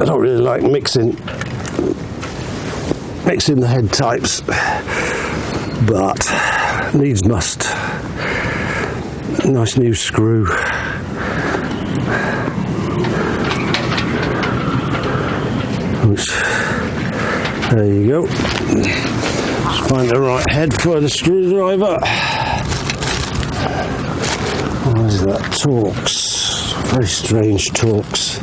I don't really like mixing the head types but needs must. Nice new screw. Which, there you go. Just find the right head for the screwdriver. What is that? Torx. Very strange Torx.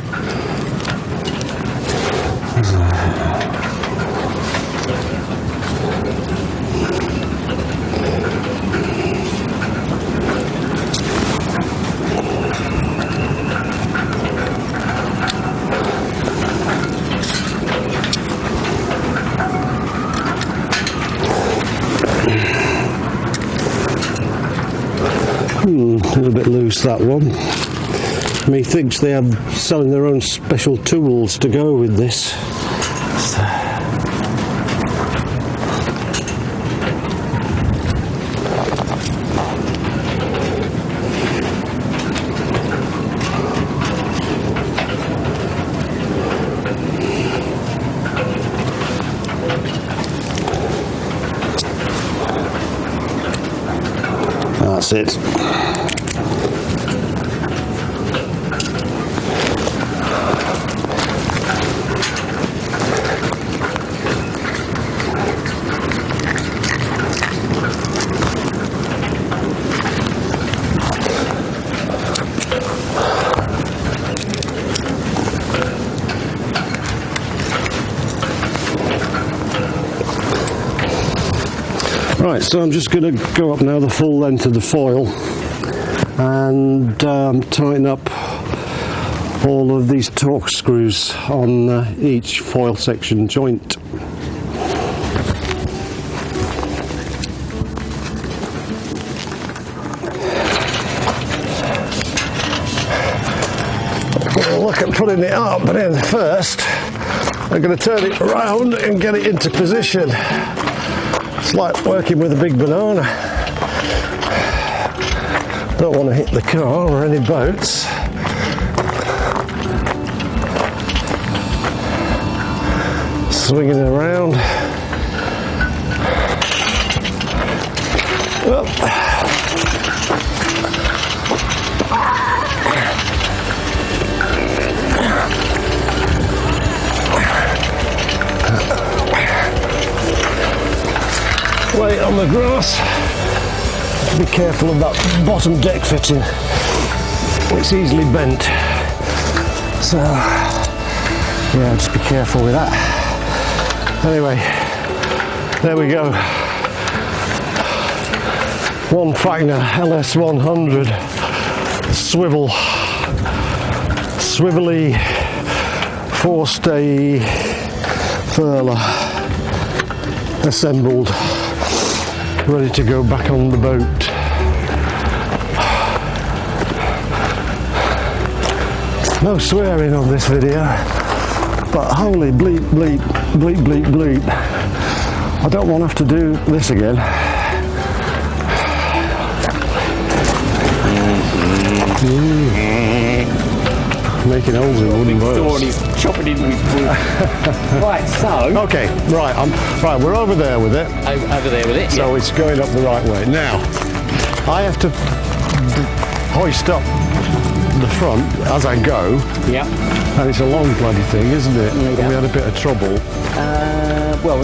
A little bit loose, that one. Methinks they are selling their own special tools to go with this. That's it. Right, so I'm just going to go up now the full length of the foil and tighten up all of these Torx screws on each foil section joint. We'll look at putting it up, but then first I'm going to turn it around and get it into position. It's like working with a big banana. Don't want to hit the car or any boats. Swinging it around. Weight on the grass. Be careful of that bottom deck fitting. It's easily bent. So, yeah, just be careful with that. Anyway, there we go. One Facnor LS100 swivelly forestay Furler assembled, ready to go back on the boat. No swearing on this video, but holy bleep bleep bleep bleep bleep, I don't want to have to do this again. Making holes in wooden boats. Chopping in with wood. Right, so. Okay, right, right, we're over there with it. Over there with it, so it's going up the right way. Now, I have to hoist up the front as I go. Yeah. And it's a long bloody thing, isn't it? Yeah. We had a bit of trouble. Well,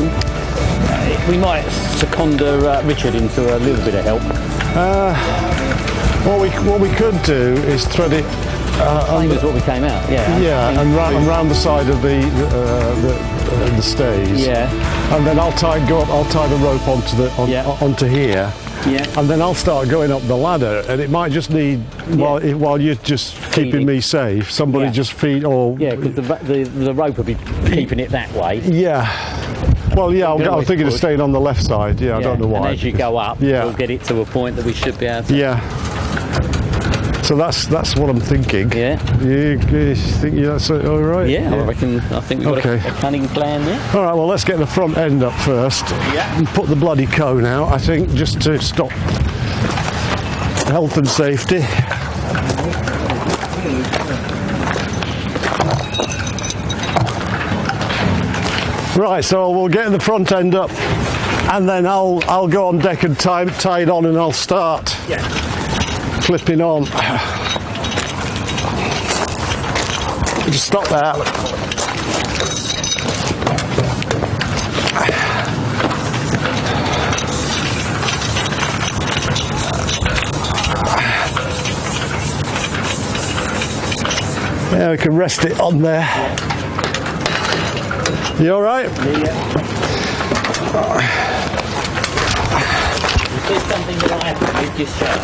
we might second Richard into a little bit of help. What we could do is thread it. Same as what we came out. Yeah. Yeah, and round the side of the stays. Yeah. And then I'll tie the rope onto here. Yeah. And then I'll start going up the ladder, and it might just need while you're just keeping me safe. Somebody just feed or because the rope will be keeping it that way. Yeah. Well, yeah, I'm thinking of staying on the left side. Yeah, I don't know why. And as you go up, we'll get it to a point that we should be able to. Yeah. So that's what I'm thinking. Yeah. You think that's all right? Yeah, I think we've got a cunning plan there. All right, well, let's get the front end up first. Yeah. And put the bloody cone out, I think, just to stop health and safety. Right, so we'll get the front end up and then I'll go on deck and tie it on, and I'll start flipping on. Just stop there. Yeah, we can rest it on there. You all right? Yeah. Is there something that I have to do just show?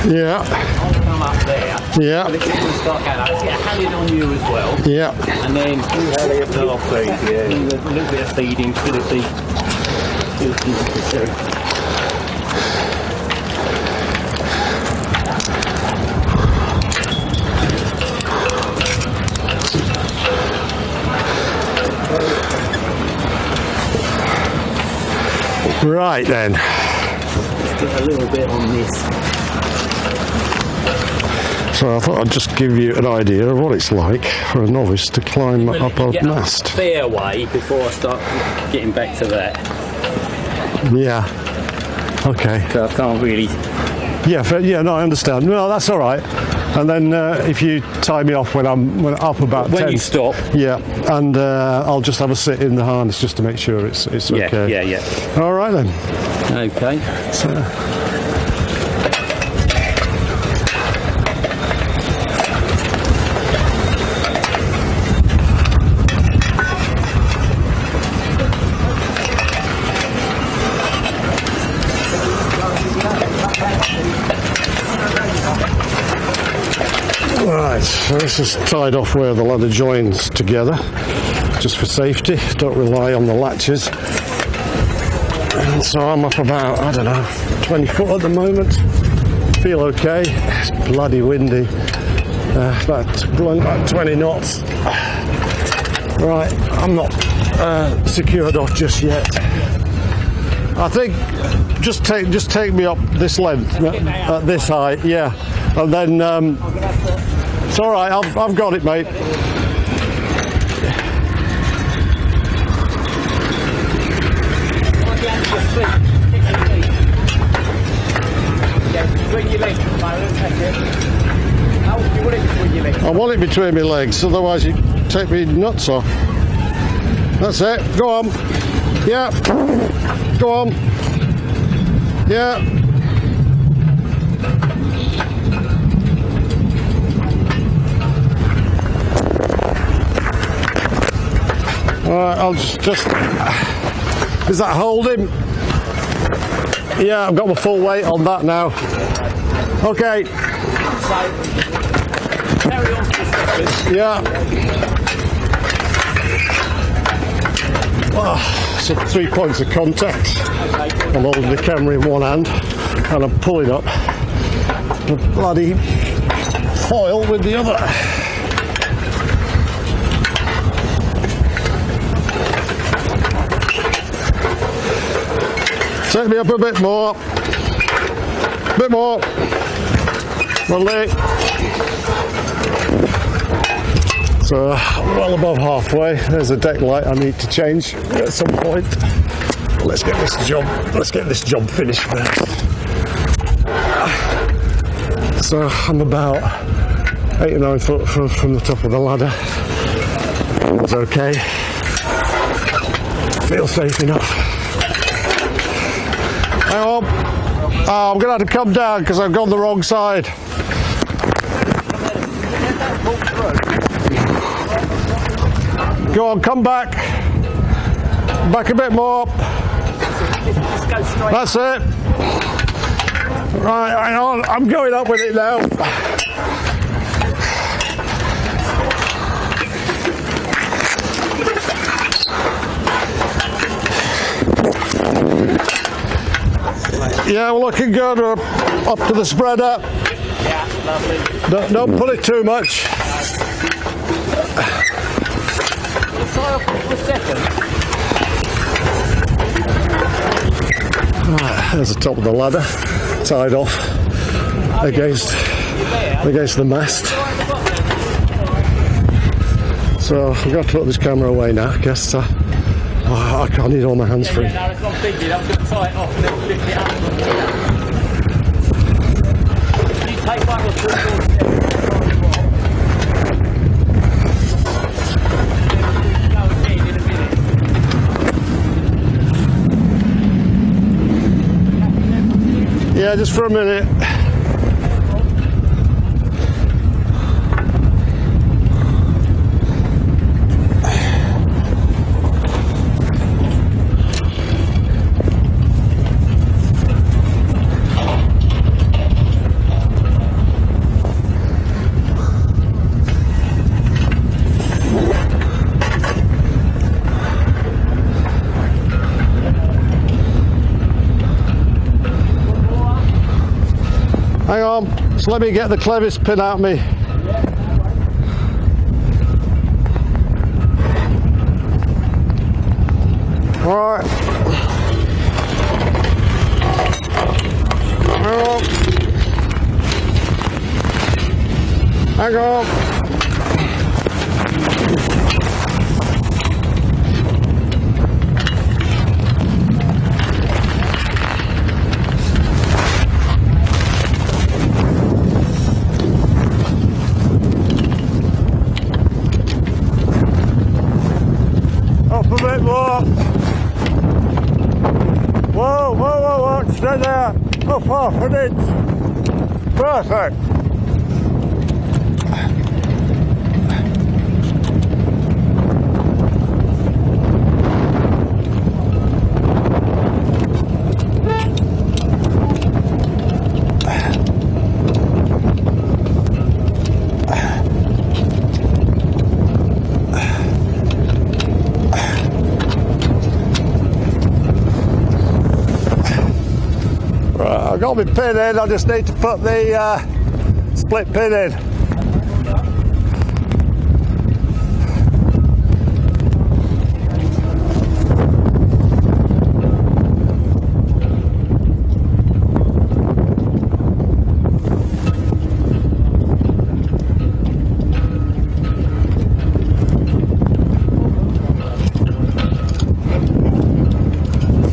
Yeah. I'll come up there. Yeah. But if you can start going up, get a handed on you as well. Yeah. And then do a little bit of feeding to the sea. Right then. Just put a little bit on this. So I thought I'd just give you an idea of what it's like for a novice to climb up a mast. Fair way before I start getting back to that. Yeah. Okay. So I can't really. Yeah. Yeah. No, I understand. No, that's all right. And then if you tie me off when I'm up about 10. When you stop. Yeah. And I'll just have a sit in the harness just to make sure it's okay. Yeah. All right then. Okay. So. Right, so this is tied off where the ladder joins together, just for safety. Don't rely on the latches. And so I'm up about, I don't know, 20 foot at the moment. Feel okay. It's bloody windy. About 20 knots. Right, I'm not secured off just yet. I think just take me up this length, at this height, yeah, and then it's all right. I've got it, mate. I want it between my legs, otherwise you take me nuts off. That's it. Go on. Yeah. Go on. Yeah. Alright, I'll just does that hold him? Yeah, I've got my full weight on that now. Okay. Carry on for a second. Yeah. So 3 points of contact. I'm holding the camera in one hand and I'm pulling up the bloody foil with the other. Take me up a bit more. Bit more. Lovely. So, well above halfway. There's a deck light I need to change at some point. Let's get this job finished first. So I'm about 8 or 9 foot from the top of the ladder. It's okay. Feel safe enough. Hang on. Oh, I'm going to have to come down because I've gone the wrong side. Go on, come back. Back a bit more. That's it. Right, hang on. I'm going up with it now. Yeah, we're looking good. We're up to the spreader. Yeah, lovely. Don't pull it too much. Right, there's the top of the ladder, tied off against the mast. So I've got to put this camera away now because I can't need all my hands free. No, it's not big. I'm going to tie it off and then lift it up. You take 1 or 2 Yeah, just for a minute. Hang on, just let me get the clevis pin out me. All right. Hang on. Up a bit more. Whoa, stay there. Up half an inch. Perfect. I've got my pin in, I just need to put the split pin in.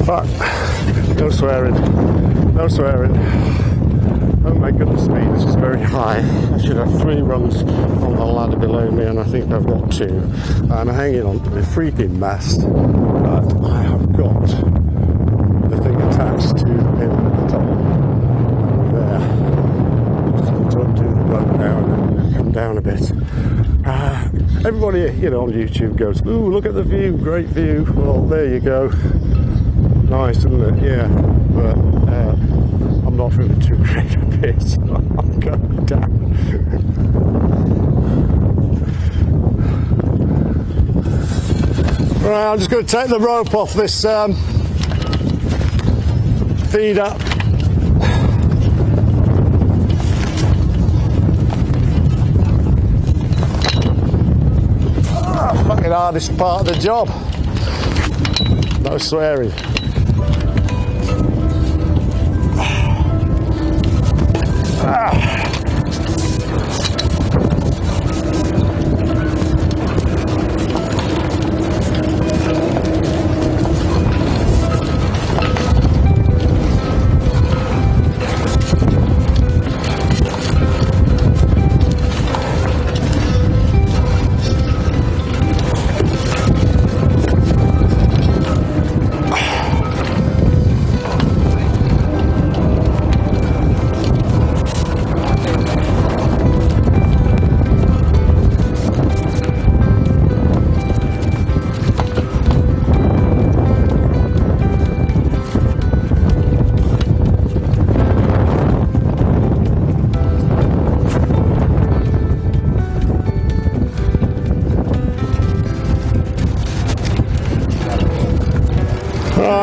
Fuck, no swearing. No swearing. Oh my goodness me, this is very high. I should have 3 rungs on the ladder below me, and I think I've got 2. I'm hanging on to the freaking mast, but I have got the thing attached to the pin at the top. There. I'm just going to undo the rope now and then come down a bit. Everybody, on YouTube goes, ooh, look at the view, great view. Well, there you go. Nice, isn't it? Yeah. But I'm not feeling too great at this, so I'm going down. Right, I'm just going to take the rope off this feeder. Fucking hardest part of the job. No swearing.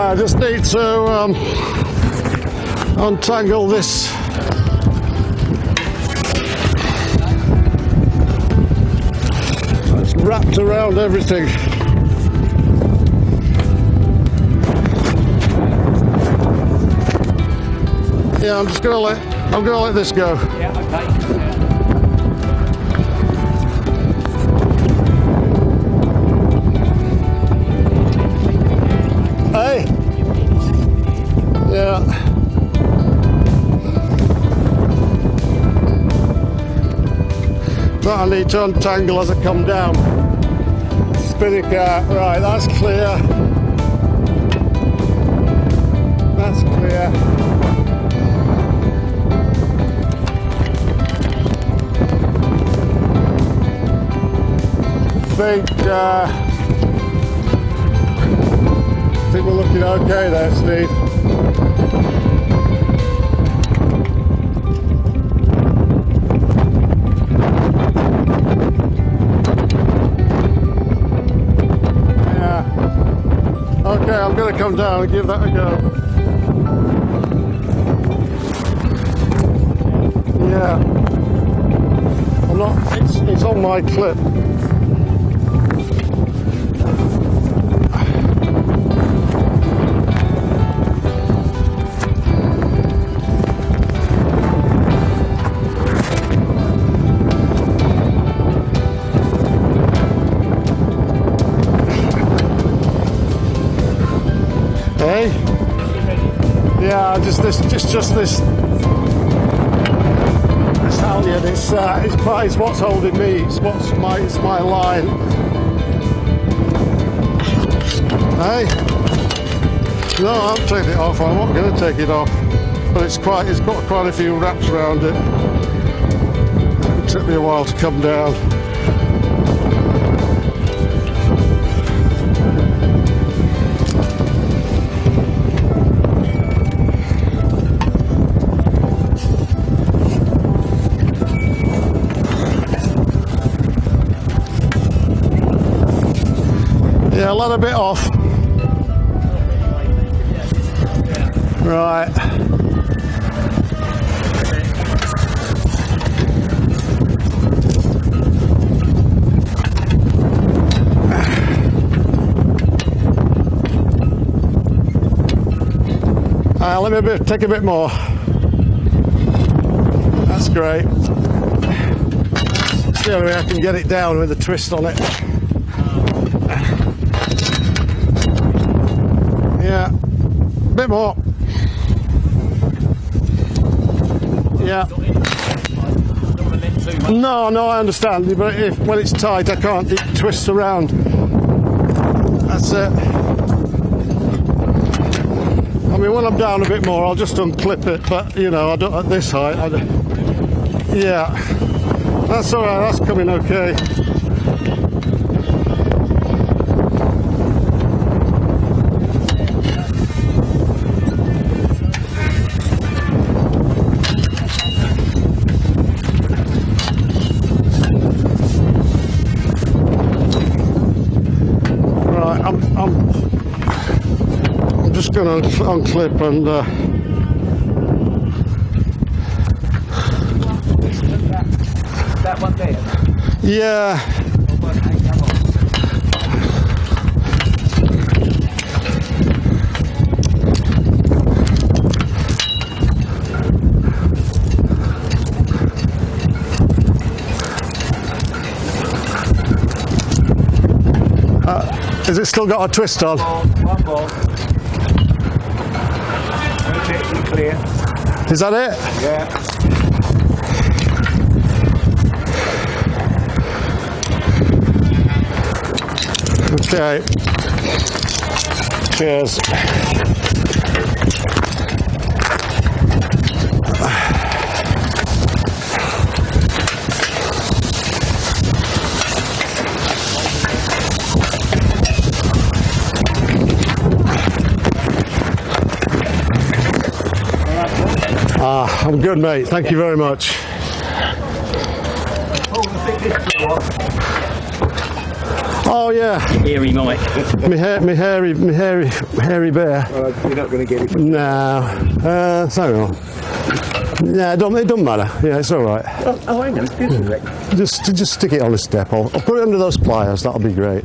I just need to untangle this. It's wrapped around everything. Yeah, I'm gonna let this go. Yeah, okay. Hey. Yeah. That I need to untangle as I come down. Spinning car. Right, that's clear. That's clear. I think we're looking okay there, Steve. Yeah. Okay, I'm going to come down and give that a go. Yeah. I'm not. It's on my clip. Yeah, just this halyard. It's what's holding me. It's my line. Hey, no, I'm taking it off. I'm not going to take it off, but it's got quite a few wraps around it. It took me a while to come down. Yeah, let a bit off. Right. Let me take a bit more. That's great. See how I can get it down with a twist on it. Yeah, a bit more. Yeah. No, I understand, but when it's tight, I can't. It twists around. That's it. I mean, when I'm down a bit more, I'll just unclip it. But you know, I don't at this height. Yeah, that's all right. That's coming okay. I'm just going to unclip and that one there? Yeah. Has it still got a twist on? One ball. Clear. Is that it? Yeah. Okay. Cheers. I'm good, mate. Thank you very much. Oh yeah. Hairy Mike. me hairy bear. Well, you're not going to get it. No, so yeah, it don't matter. Yeah, it's all right. Oh, I know. It's good, isn't it? Just stick it on the step. I'll put it under those pliers. That'll be great.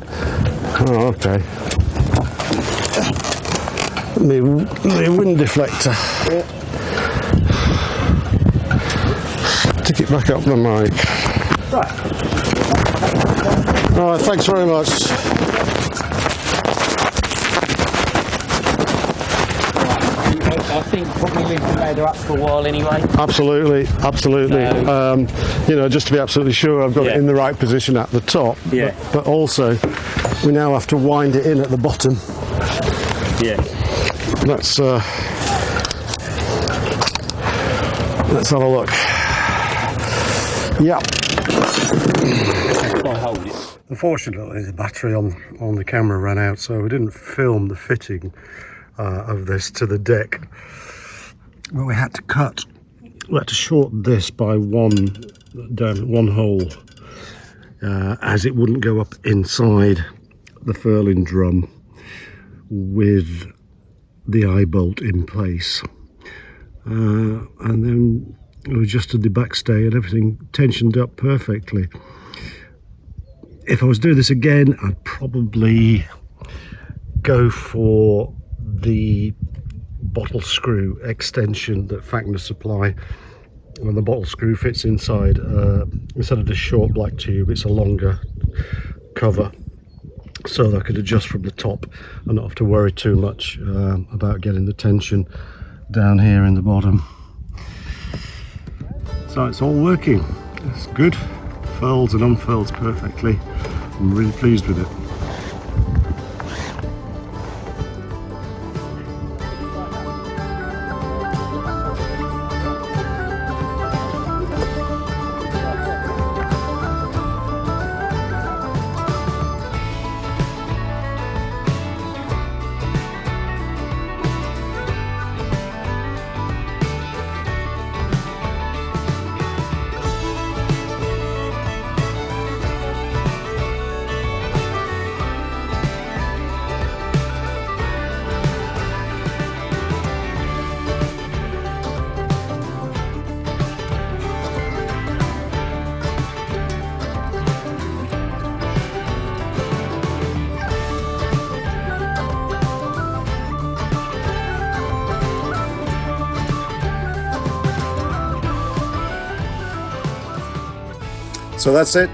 Oh, okay. My wind deflector. Yeah. Stick it back up the mic. Right. All right. Thanks very much. I think probably leave the ladder up for a while anyway. Absolutely. You know, just to be absolutely sure I've got it in the right position at the top. Yeah. But also, we now have to wind it in at the bottom. Yeah. Let's have a look. Yeah. I'll hold it. Unfortunately, the battery on the camera ran out, so we didn't film the fitting of this to the deck. But we had to shorten this by one hole, as it wouldn't go up inside the furling drum with the eye bolt in place. And then we adjusted the backstay and everything tensioned up perfectly. If I was doing this again, I'd probably go for the bottle screw extension that Facnor supply. When the bottle screw fits inside, instead of the short black tube, it's a longer cover, so that I could adjust from the top and not have to worry too much about getting the tension down here in the bottom. So it's all working. It's good. Furls and unfurls perfectly. I'm really pleased with it. So that's it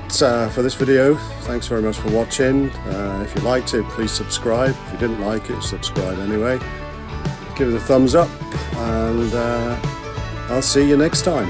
for this video. Thanks very much for watching. If you liked it, please subscribe. If you didn't like it, subscribe anyway. Give it a thumbs up, and I'll see you next time.